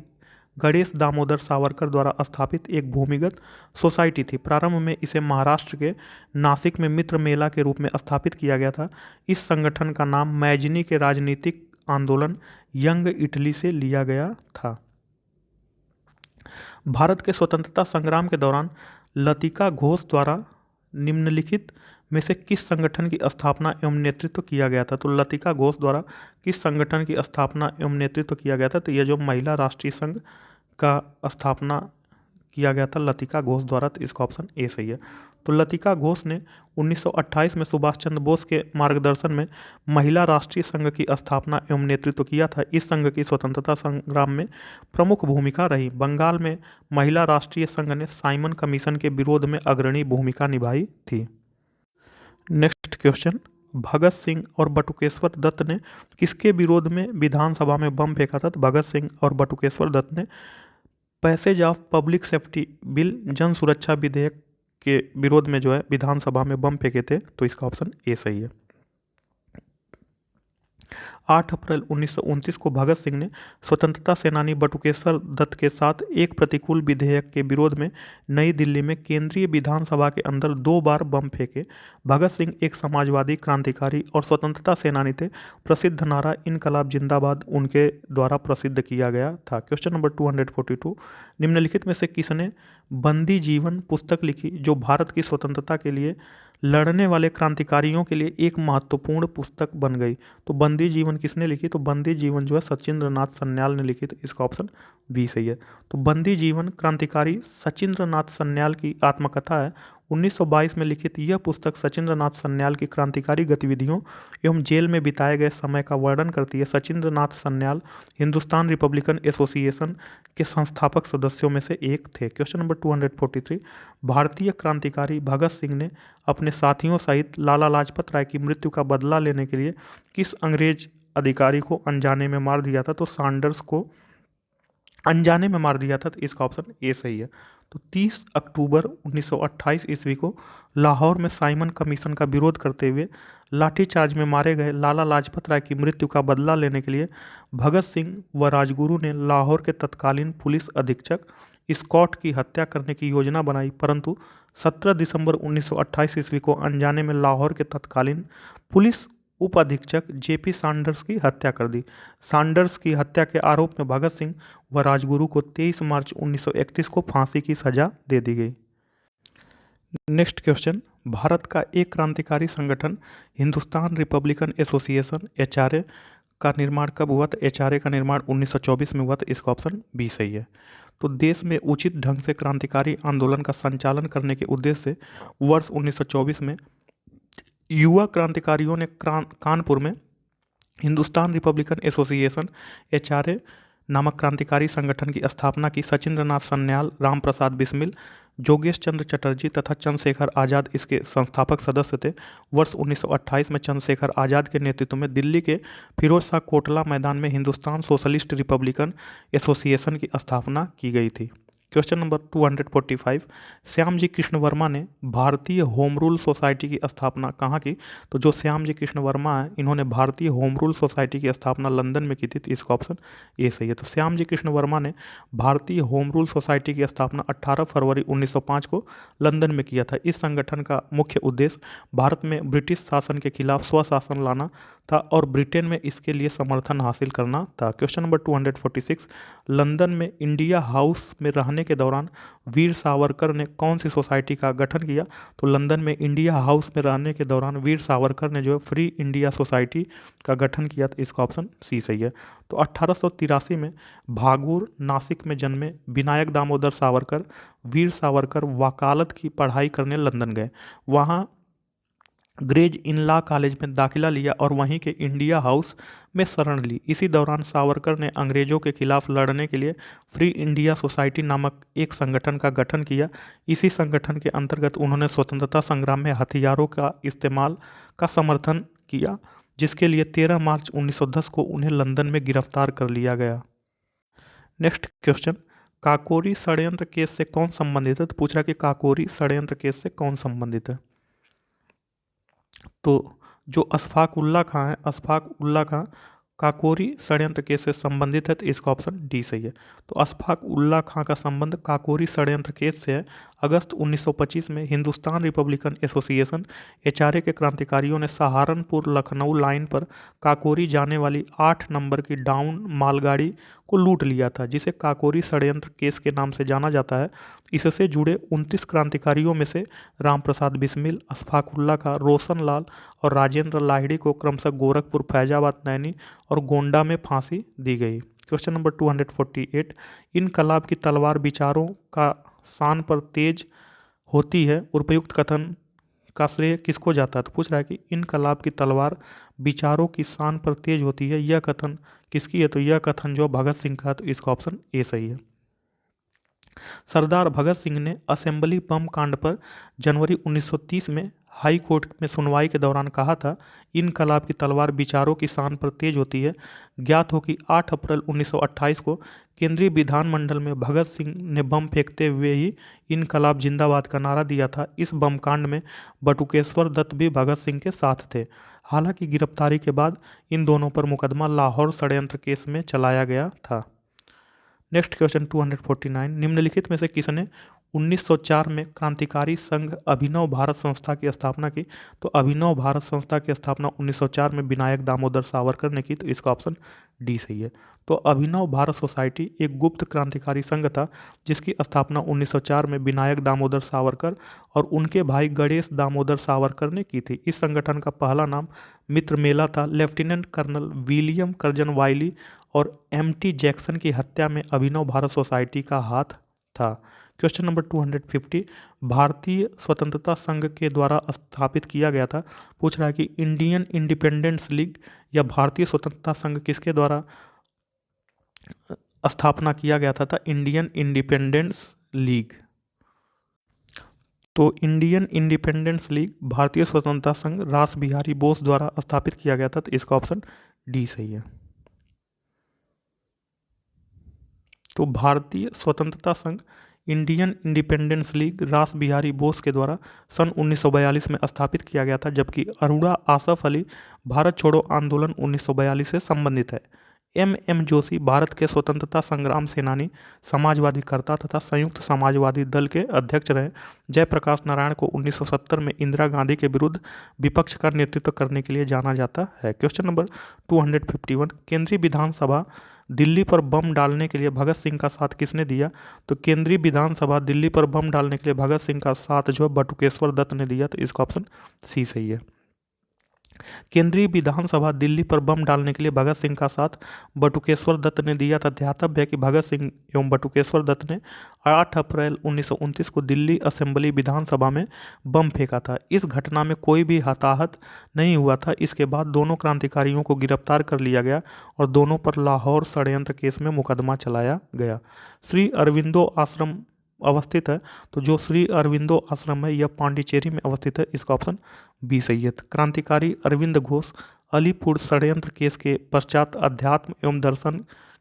गणेश दामोदर सावरकर द्वारा स्थापित एक भूमिगत सोसाइटी थी। प्रारंभ में इसे महाराष्ट्र के नासिक में मित्र मेला के रूप में स्थापित किया गया था। इस संगठन का नाम मैजनी के राजनीतिक आंदोलन यंग इटली से लिया गया था। भारत के स्वतंत्रता संग्राम के दौरान लतिका घोष द्वारा निम्नलिखित में से किस संगठन की स्थापना एवं नेतृत्व किया गया था? तो लतिका घोष द्वारा किस संगठन की स्थापना एवं नेतृत्व किया गया था? तो यह जो महिला राष्ट्रीय संघ का स्थापना किया गया था लतिका घोष द्वारा। तो इसका ऑप्शन ए सही है। तो लतिका घोष ने 1928 में सुभाष चंद्र बोस के मार्गदर्शन में महिला राष्ट्रीय संघ की स्थापना एवं नेतृत्व किया था। इस संघ की स्वतंत्रता संग्राम में प्रमुख भूमिका रही। बंगाल में महिला राष्ट्रीय संघ ने साइमन कमीशन के विरोध में अग्रणी भूमिका निभाई थी। नेक्स्ट क्वेश्चन, भगत सिंह और बटुकेश्वर दत्त ने किसके विरोध में विधानसभा में बम फेंका था? तो भगत सिंह और बटुकेश्वर दत्त ने passage of public safety bill, जन सुरक्षा विधेयक के विरोध में जो है विधानसभा में बम फेंके थे। तो इसका ऑप्शन ए सही है। 8 अप्रैल 1929 को भगत सिंह ने स्वतंत्रता सेनानी बटुकेश्वर दत्त के साथ एक प्रतिकूल विधेयक के विरोध में नई दिल्ली में केंद्रीय विधानसभा के अंदर 2 बार बम फेंके। भगत सिंह एक समाजवादी क्रांतिकारी और स्वतंत्रता सेनानी थे। प्रसिद्ध नारा इनकलाब जिंदाबाद उनके द्वारा प्रसिद्ध किया गया था। क्वेश्चन नंबर 242, निम्नलिखित में से किसने बंदी जीवन पुस्तक लिखी जो भारत की स्वतंत्रता के लिए लड़ने वाले क्रांतिकारियों के लिए एक महत्वपूर्ण पुस्तक बन गई? तो बंदी जीवन किसने लिखी? तो बंदी जीवन जो है सचिंद्रनाथ सन्याल ने लिखी। तो इसका ऑप्शन बी सही है। तो बंदी जीवन क्रांतिकारी सचिंद्रनाथ सन्याल की आत्मकथा है। 1922 में लिखित यह पुस्तक सचिंद्रनाथ सन्याल की क्रांतिकारी गतिविधियों एवं जेल में बिताए गए समय का वर्णन करती है। सचिंद्रनाथ सन्याल हिंदुस्तान रिपब्लिकन एसोसिएशन के संस्थापक सदस्यों में से एक थे। क्वेश्चन नंबर 243, भारतीय क्रांतिकारी भगत सिंह ने अपने साथियों सहित लाला लाजपत राय की मृत्यु का बदला लेने के लिए किस अंग्रेज अधिकारी को अनजाने में मार दिया था? तो सैंडर्स को अनजाने में मार दिया था। तो इसका ऑप्शन ए सही है। तो 30 अक्टूबर 1928 ईस्वी को लाहौर में साइमन कमीशन का विरोध करते हुए लाठीचार्ज में मारे गए लाला लाजपत राय की मृत्यु का बदला लेने के लिए भगत सिंह व राजगुरु ने लाहौर के तत्कालीन पुलिस अधीक्षक स्कॉट की हत्या करने की योजना बनाई, परंतु 17 दिसंबर 1928 ईस्वी को अनजाने में लाहौर के तत्कालीन पुलिस उप अधीक्षक जेपी सैंडर्स की हत्या कर दी। सैंडर्स की हत्या के आरोप में भगत सिंह व राजगुरु को 23 मार्च 1931 को फांसी की सजा दे दी गई। नेक्स्ट क्वेश्चन, भारत का एक क्रांतिकारी संगठन हिंदुस्तान रिपब्लिकन एसोसिएशन एचआरए का निर्माण कब हुआ? तो एचआरए का निर्माण 1924 में हुआ। तो इसका ऑप्शन बी सही है। तो देश में उचित ढंग से क्रांतिकारी आंदोलन का संचालन करने के उद्देश्य से वर्ष 1924 में युवा क्रांतिकारियों ने कानपुर में हिंदुस्तान रिपब्लिकन एसोसिएशन एचआरए नामक क्रांतिकारी संगठन की स्थापना की। सचिंद्रनाथ सन्याल, राम प्रसाद बिस्मिल, जोगेश चंद्र चटर्जी तथा चंद्रशेखर आज़ाद इसके संस्थापक सदस्य थे। वर्ष 1928 में चंद्रशेखर आज़ाद के नेतृत्व में दिल्ली के फिरोज शाह कोटला मैदान में हिंदुस्तान सोशलिस्ट रिपब्लिकन एसोसिएशन की स्थापना की गई थी। क्वेश्चन नंबर 245, श्याम जी कृष्ण वर्मा ने भारतीय होम रूल सोसाइटी की स्थापना कहाँ की? तो जो श्याम जी कृष्ण वर्मा है इन्होंने भारतीय होम रूल सोसाइटी की स्थापना लंदन में की थी। तो इसका ऑप्शन ए सही है। तो श्याम जी कृष्ण वर्मा ने भारतीय होम रूल सोसाइटी की स्थापना 18 फरवरी 1905 को लंदन में किया था। इस संगठन का मुख्य उद्देश्य भारत में ब्रिटिश शासन के खिलाफ स्वशासन लाना था और ब्रिटेन में इसके लिए समर्थन हासिल करना था। क्वेश्चन नंबर 246, लंदन में इंडिया हाउस में रहने के दौरान वीर सावरकर ने कौन सी सोसाइटी का गठन किया? तो लंदन में इंडिया हाउस में रहने के दौरान वीर सावरकर ने जो है फ्री इंडिया सोसाइटी का गठन किया। तो इसका ऑप्शन सी सही है। तो 1883 में भागूर नासिक में जन्मे विनायक दामोदर सावरकर वीर सावरकर वकालत की पढ़ाई करने लंदन गए। वहाँ ग्रेज इन लॉ कॉलेज में दाखिला लिया और वहीं के इंडिया हाउस में शरण ली। इसी दौरान सावरकर ने अंग्रेजों के खिलाफ लड़ने के लिए फ्री इंडिया सोसाइटी नामक एक संगठन का गठन किया। इसी संगठन के अंतर्गत उन्होंने स्वतंत्रता संग्राम में हथियारों का इस्तेमाल का समर्थन किया, जिसके लिए 13 मार्च 1910 को उन्हें लंदन में गिरफ्तार कर लिया गया। नेक्स्ट क्वेश्चन, काकोरी षड्यंत्र केस से कौन संबंधित है? तो पूछ रहा है कि काकोरी षड्यंत्र केस से कौन संबंधित है। तो जो अशफाक उल्ला खां है, अशफाक उल्ला खां काकोरी षड्यंत्र केस से संबंधित है। तो इसका ऑप्शन डी सही है। तो अशफाक उल्ला खां का संबंध काकोरी षड्यंत्र केस से है। अगस्त 1925 में हिंदुस्तान रिपब्लिकन एसोसिएशन एचआरए के क्रांतिकारियों ने सहारनपुर लखनऊ लाइन पर काकोरी जाने वाली 8 नंबर की डाउन मालगाड़ी को लूट लिया था, जिसे काकोरी षड्यंत्र केस के नाम से जाना जाता है। इससे जुड़े 29 क्रांतिकारियों में से रामप्रसाद बिस्मिल, अशफाक उल्ला खां, रोशन लाल और राजेंद्र लाहिड़ी को क्रमशः गोरखपुर, फैजाबाद, नैनी और गोंडा में फांसी दी गई। क्वेश्चन नंबर 248, इनकलाब की तलवार विचारों का शान पर तेज होती है, उपयुक्त कथन का श्रेय किसको जाता है? तो पूछ रहा है कि इनकलाब की तलवार विचारों की शान पर तेज होती है, यह कथन किसकी है? तो यह कथन जो भगत सिंह का है। तो इसका ऑप्शन ए सही है। सरदार भगत सिंह ने असेंबली बम कांड पर जनवरी 1930 में हाई कोर्ट में सुनवाई के दौरान कहा था, इनकलाब की तलवार विचारों की शान पर तेज होती है। ज्ञात हो कि 8 अप्रैल 1928 को केंद्रीय विधानमंडल में भगत सिंह ने बम फेंकते हुए ही इनकलाब जिंदाबाद का नारा दिया था। इस बम कांड में बटुकेश्वर दत्त भी भगत सिंह के साथ थे। हालांकि गिरफ्तारी के बाद इन दोनों पर मुकदमा लाहौर षड्यंत्र केस में चलाया गया था। नेक्स्ट क्वेश्चन 249, निम्नलिखित में से किसने 1904 में क्रांतिकारी संघ अभिनव भारत संस्था की स्थापना की? तो अभिनव भारत संस्था की स्थापना 1904 में विनायक दामोदर सावरकर ने की। तो इसका ऑप्शन डी सही है। तो अभिनव भारत सोसाइटी एक गुप्त क्रांतिकारी संघ था, जिसकी स्थापना 1904 में विनायक दामोदर सावरकर और उनके भाई गणेश दामोदर सावरकर ने की थी। इस संगठन का पहला नाम मित्र मेला था। लेफ्टिनेंट कर्नल विलियम कर्जन वाइली और एम.टी. जैक्सन की हत्या में अभिनव भारत सोसाइटी का हाथ था। क्वेश्चन नंबर 250, भारतीय स्वतंत्रता संघ के द्वारा स्थापित किया गया था। पूछ रहा है कि इंडियन इंडिपेंडेंस लीग या भारतीय स्वतंत्रता संघ किसके द्वारा स्थापना किया गया था? Indian independence league. तो इंडियन इंडिपेंडेंस लीग भारतीय स्वतंत्रता संघ रास बिहारी बोस द्वारा स्थापित किया गया था। तो इसका ऑप्शन डी सही है। तो भारतीय स्वतंत्रता संघ इंडियन इंडिपेंडेंस लीग रास बिहारी बोस के द्वारा सन 1942 में स्थापित किया गया था, जबकि अरोड़ा आसफ अली भारत छोड़ो आंदोलन 1942 से संबंधित है। एम जोशी भारत के स्वतंत्रता संग्राम सेनानी, समाजवादी कर्ता तथा संयुक्त समाजवादी दल के अध्यक्ष रहे। जयप्रकाश नारायण को 1970 में इंदिरा गांधी के विरुद्ध विपक्ष का नेतृत्व करने के लिए जाना जाता है। क्वेश्चन नंबर 251, केंद्रीय विधानसभा दिल्ली पर बम डालने के लिए भगत सिंह का साथ किसने दिया? तो केंद्रीय विधानसभा दिल्ली पर बम डालने के लिए भगत सिंह का साथ जो है बटुकेश्वर दत्त ने दिया। तो इसका ऑप्शन सी सही है। केंद्रीय विधानसभा दिल्ली पर बम डालने के लिए भगत सिंह का साथ बटुकेश्वर दत्त ने दिया था। ध्यातव्य है कि भगत सिंह एवं बटुकेश्वर दत्त ने 8 अप्रैल 1929 को दिल्ली असेंबली विधानसभा में बम फेंका था। इस घटना में कोई भी हताहत नहीं हुआ था। इसके बाद दोनों क्रांतिकारियों को गिरफ्तार कर लिया गया और दोनों पर लाहौर षड्यंत्र केस में मुकदमा चलाया गया। श्री अरविंदो आश्रम अवस्थित है। तो जो श्री अरविंदो आश्रम है यह पांडिचेरी में अवस्थित है। इसका ऑप्शन बी सही है। क्रांतिकारी अरविंद घोष अलीपुर षड्यंत्र केस के पश्चात अध्यात्म एवं दर्शन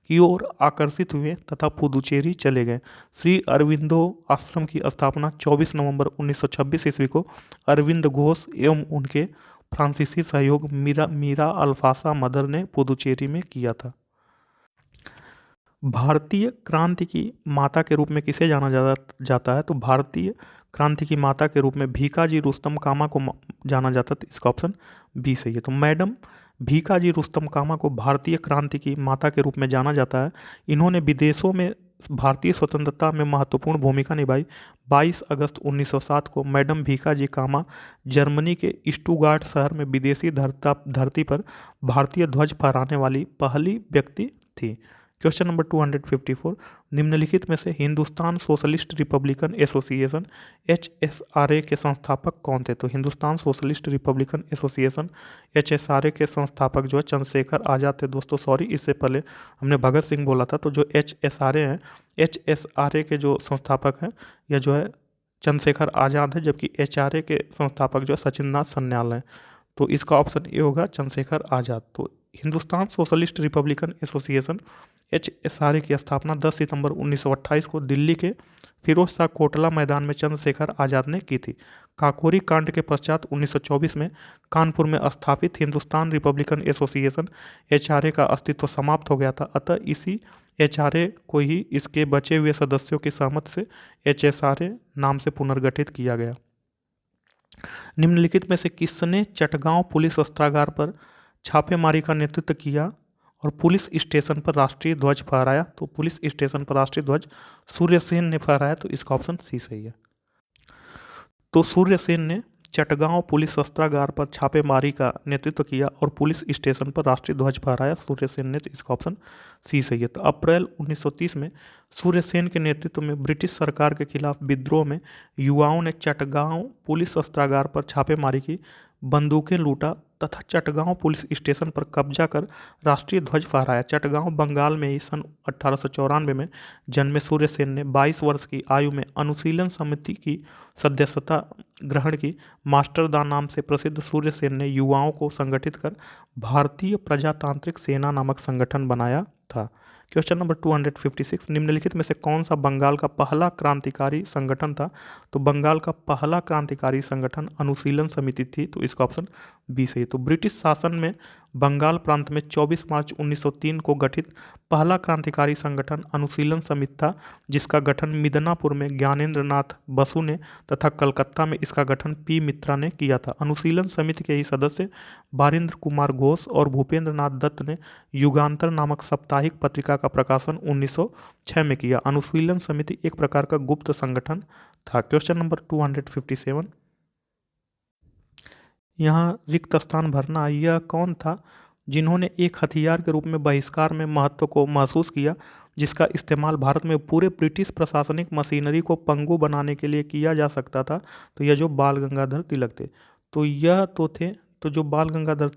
की ओर आकर्षित हुए तथा पुदुचेरी चले गए। श्री अरविंदो आश्रम की स्थापना 24 नवंबर 1926 ईस्वी को अरविंद घोष एवं उनके फ्रांसीसी सहयोग मीरा अल्फासा मदर ने पुदुचेरी में किया था। भारतीय क्रांति की माता के रूप में किसे जाना जाता है? तो भारतीय क्रांति की माता के रूप में भीकाजी रुस्तम कामा को जाना जाता है। इसका ऑप्शन बी सही है। तो मैडम भीकाजी रुस्तम कामा को भारतीय क्रांति की माता के रूप में जाना जाता है। इन्होंने विदेशों में भारतीय स्वतंत्रता में महत्वपूर्ण भूमिका निभाई। 22 अगस्त 1907 को मैडम भीकाजी कामा जर्मनी के स्टुगार्ट शहर में विदेशी धरती पर भारतीय ध्वज फहराने वाली पहली व्यक्ति थी। क्वेश्चन नंबर 254, निम्नलिखित में से Hindustan socialist Republican association HSRA के संस्थापक कौन थे? तो Hindustan socialist Republican association HSRA के संस्थापक जो है चंद्रशेखर आज़ाद थे। दोस्तों सॉरी, इससे पहले हमने भगत सिंह बोला था। तो जो HSRA है, HSRA के जो संस्थापक हैं यह जो है चंद्रशेखर आज़ाद है, जबकि HRA के संस्थापक जो है सचिन नाथ सन्याल हैं। तो इसका ऑप्शन ए होगा चंद्रशेखर आज़ाद। तो Hindustan socialist Republican association HSRA की स्थापना 10 सितंबर 1928 को दिल्ली के फिरोज शाह कोटला मैदान में चंद्रशेखर आज़ाद ने की थी। काकोरी कांड के पश्चात 1924 में कानपुर में स्थापित हिंदुस्तान रिपब्लिकन एसोसिएशन HRA का अस्तित्व समाप्त हो गया था। अतः इसी HRA को ही इसके बचे हुए सदस्यों की सहमति से HSRA नाम से पुनर्गठित किया गया। निम्नलिखित में से किसने चटगांव पुलिस अस्त्रागार पर छापेमारी का नेतृत्व किया और पुलिस स्टेशन पर राष्ट्रीय ध्वज फहराया? तो पुलिस स्टेशन पर राष्ट्रीय ध्वज सूर्यसेन ने फहराया। तो इसका ऑप्शन सी सही है। तो सूर्यसेन ने चटगांव पुलिस अस्त्रागार पर छापेमारी का नेतृत्व किया और पुलिस स्टेशन पर राष्ट्रीय ध्वज फहराया सूर्यसेन ने। तो इसका ऑप्शन सी सही है। तो अप्रैल 1930 में सूर्यसेन के नेतृत्व में ब्रिटिश सरकार के खिलाफ विद्रोह में युवाओं ने चटगांव पुलिस अस्त्रागार पर छापेमारी की, बंदूकें लूटा तथा चटगांव पुलिस स्टेशन पर कब्जा कर राष्ट्रीय ध्वज फहराया। चटगांव बंगाल में ही सन 1894 में जन्मे सूर्यसेन ने 22 वर्ष की आयु में अनुशीलन समिति की सदस्यता ग्रहण की। मास्टरदा नाम से प्रसिद्ध सूर्यसेन ने युवाओं को संगठित कर भारतीय प्रजातांत्रिक सेना नामक संगठन बनाया था। क्वेश्चन नंबर 256, निम्नलिखित में से कौन सा बंगाल का पहला क्रांतिकारी संगठन था? तो बंगाल का पहला क्रांतिकारी संगठन अनुशीलन समिति थी। तो इसका ऑप्शन बी सही। तो ब्रिटिश शासन में बंगाल प्रांत में 24 मार्च 1903 को गठित पहला क्रांतिकारी संगठन अनुशीलन समिति था, जिसका गठन मिदनापुर में ज्ञानेंद्र नाथ बसु ने तथा कलकत्ता में इसका गठन पी मित्रा ने किया था। अनुशीलन समिति के ही सदस्य बारिंद्र कुमार घोष और भूपेंद्र नाथ दत्त ने युगांतर नामक साप्ताहिक पत्रिका का प्रकाशन 1906 में किया। अनुशीलन समिति एक प्रकार का गुप्त संगठन था। क्वेश्चन नंबर 257, यहाँ रिक्त स्थान भरना। यह कौन था जिन्होंने एक हथियार के रूप में बहिष्कार में महत्व को महसूस किया, जिसका इस्तेमाल भारत में पूरे ब्रिटिश प्रशासनिक मशीनरी को पंगु बनाने के लिए किया जा सकता था? तो यह जो बाल गंगाधर तिलक थे। तो यह तो थे, तो जो बाल गंगाधर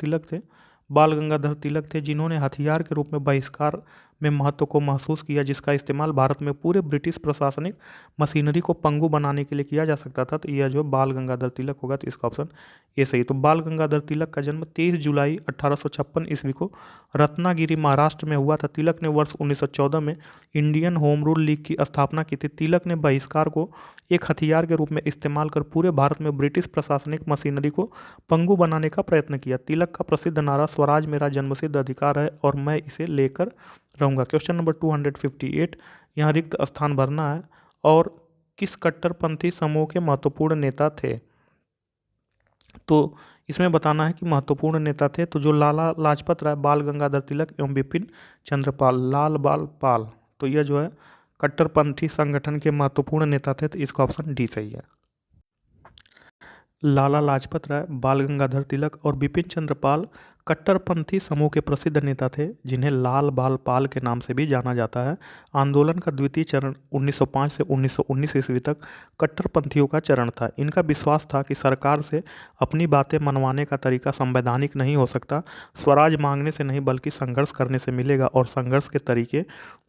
तिलक थे जिन्होंने हथियार के रूप में बहिष्कार में महत्व को महसूस किया, जिसका इस्तेमाल भारत में पूरे ब्रिटिश प्रशासनिक मशीनरी को पंगु बनाने के लिए किया जा सकता था। तो यह जो बाल गंगाधर तिलक होगा। तो इसका ऑप्शन ए सही। तो बाल गंगाधर तिलक का जन्म 23 जुलाई 1856 ईस्वी को रत्नागिरी महाराष्ट्र में हुआ था। तिलक ने वर्ष 1914 में इंडियन होम रूल लीग की स्थापना की थी। तिलक ने बहिष्कार को एक हथियार के रूप में इस्तेमाल कर पूरे भारत में ब्रिटिश प्रशासनिक मशीनरी को पंगु बनाने का प्रयत्न किया। तिलक का प्रसिद्ध नारा स्वराज मेरा जन्मसिद्ध अधिकार है और मैं इसे लेकर रहूंगा। क्वेश्चन नंबर 258, यहाँ रिक्त स्थान भरना है। और किस कट्टरपंथी समूह के महत्वपूर्ण नेता थे? तो इसमें बताना है कि महत्वपूर्ण नेता थे तो जो लाला लाजपत राय, बाल गंगाधर तिलक एवं बिपिन चंद्रपाल, लाल बाल पाल। तो यह जो है कट्टरपंथी संगठन के महत्वपूर्ण नेता थे। तो इसका ऑप्शन डी सही है। लाला लाजपत राय, बाल गंगाधर तिलक और बिपिन चंद्र पाल कट्टरपंथी समूह के प्रसिद्ध नेता थे, जिन्हें लाल बाल पाल के नाम से भी जाना जाता है। आंदोलन का द्वितीय चरण 1905 से 1919 ईस्वी तक कट्टरपंथियों का चरण था। इनका विश्वास था कि सरकार से अपनी बातें मनवाने का तरीका संवैधानिक नहीं हो सकता, स्वराज मांगने से नहीं बल्कि संघर्ष करने से मिलेगा, और संघर्ष के तरीके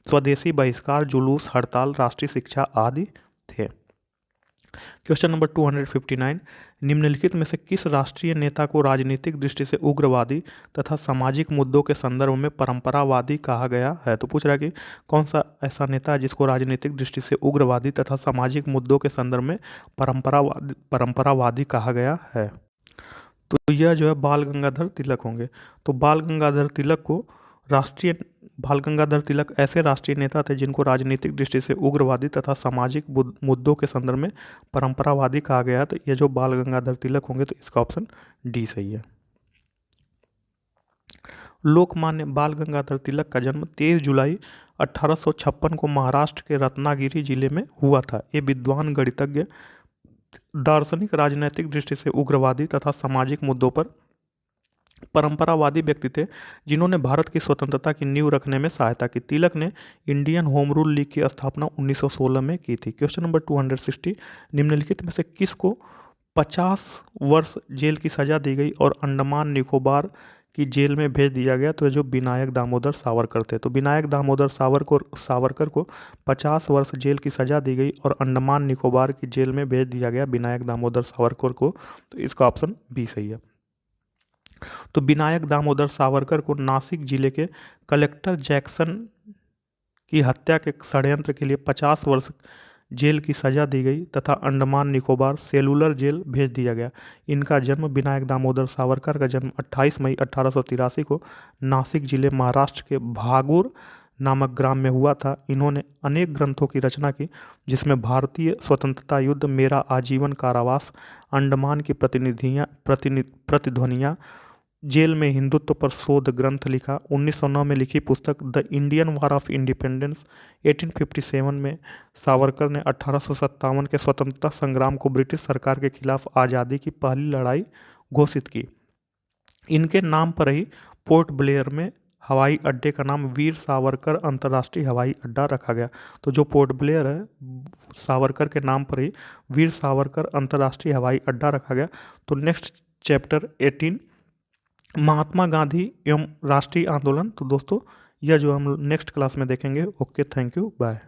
स्वदेशी बहिष्कार, जुलूस, हड़ताल, राष्ट्रीय शिक्षा आदि थे। क्वेश्चन नंबर 259, निम्नलिखित में से किस राष्ट्रीय नेता को राजनीतिक दृष्टि से उग्रवादी तथा सामाजिक मुद्दों के संदर्भ में परंपरावादी कहा गया है? तो पूछ रहा है कि कौन सा ऐसा नेता है जिसको राजनीतिक दृष्टि से उग्रवादी तथा सामाजिक मुद्दों के संदर्भ में परंपरावादी कहा गया है? तो यह जो है बाल गंगाधर तिलक होंगे। तो बाल गंगाधर तिलक ऐसे राष्ट्रीय नेता थे जिनको राजनीतिक दृष्टि से उग्रवादी तथा सामाजिक मुद्दों के संदर्भ में परंपरावादी कहा गया। तो ये जो बाल गंगाधर तिलक होंगे। तो इसका ऑप्शन डी सही है। लोकमान्य बाल गंगाधर तिलक का जन्म 23 जुलाई 1856 को महाराष्ट्र के रत्नागिरी जिले में हुआ था। ये विद्वान, गणितज्ञ, दार्शनिक, राजनैतिक दृष्टि से उग्रवादी तथा सामाजिक मुद्दों पर परंपरावादी व्यक्ति थे, जिन्होंने भारत की स्वतंत्रता की नींव रखने में सहायता की। तिलक ने इंडियन होम रूल लीग की स्थापना 1916 में की थी। क्वेश्चन नंबर 260, निम्नलिखित में से किसको 50 वर्ष जेल की सजा दी गई और अंडमान निकोबार की जेल में भेज दिया गया? तो ये जो विनायक दामोदर सावरकर थे। तो विनायक दामोदर सावरकर को 50 वर्ष जेल की सजा दी गई और अंडमान निकोबार की जेल में भेज दिया गया, विनायक दामोदर सावरकर को। तो इसका ऑप्शन बी सही है। तो विनायक दामोदर सावरकर को नासिक जिले के कलेक्टर जैक्सन की हत्या के षड्यंत्र के लिए 50 वर्ष जेल की सजा दी गई तथा अंडमान निकोबार सेलुलर जेल भेज दिया गया। इनका जन्म, विनायक दामोदर सावरकर का जन्म 28 मई 1883 को नासिक जिले महाराष्ट्र के भागूर नामक ग्राम में हुआ था। इन्होंने अनेक ग्रंथों की रचना की, जिसमें भारतीय स्वतंत्रता युद्ध, मेरा आजीवन कारावास, अंडमान की प्रतिध्वनियाँ, जेल में हिंदुत्व पर शोध ग्रंथ लिखा। 1909 में लिखी पुस्तक the Indian war of independence 1857 में सावरकर ने 1857 के स्वतंत्रता संग्राम को ब्रिटिश सरकार के खिलाफ आज़ादी की पहली लड़ाई घोषित की। इनके नाम पर ही पोर्ट ब्लेयर में हवाई अड्डे का नाम वीर सावरकर अंतर्राष्ट्रीय हवाई अड्डा रखा गया। तो जो पोर्ट ब्लेयर है, सावरकर के नाम पर ही वीर सावरकर अंतर्राष्ट्रीय हवाई अड्डा रखा गया। तो नेक्स्ट चैप्टर 18, महात्मा गांधी एवं राष्ट्रीय आंदोलन। तो दोस्तों यह जो हम नेक्स्ट क्लास में देखेंगे। Okay, thank you, bye.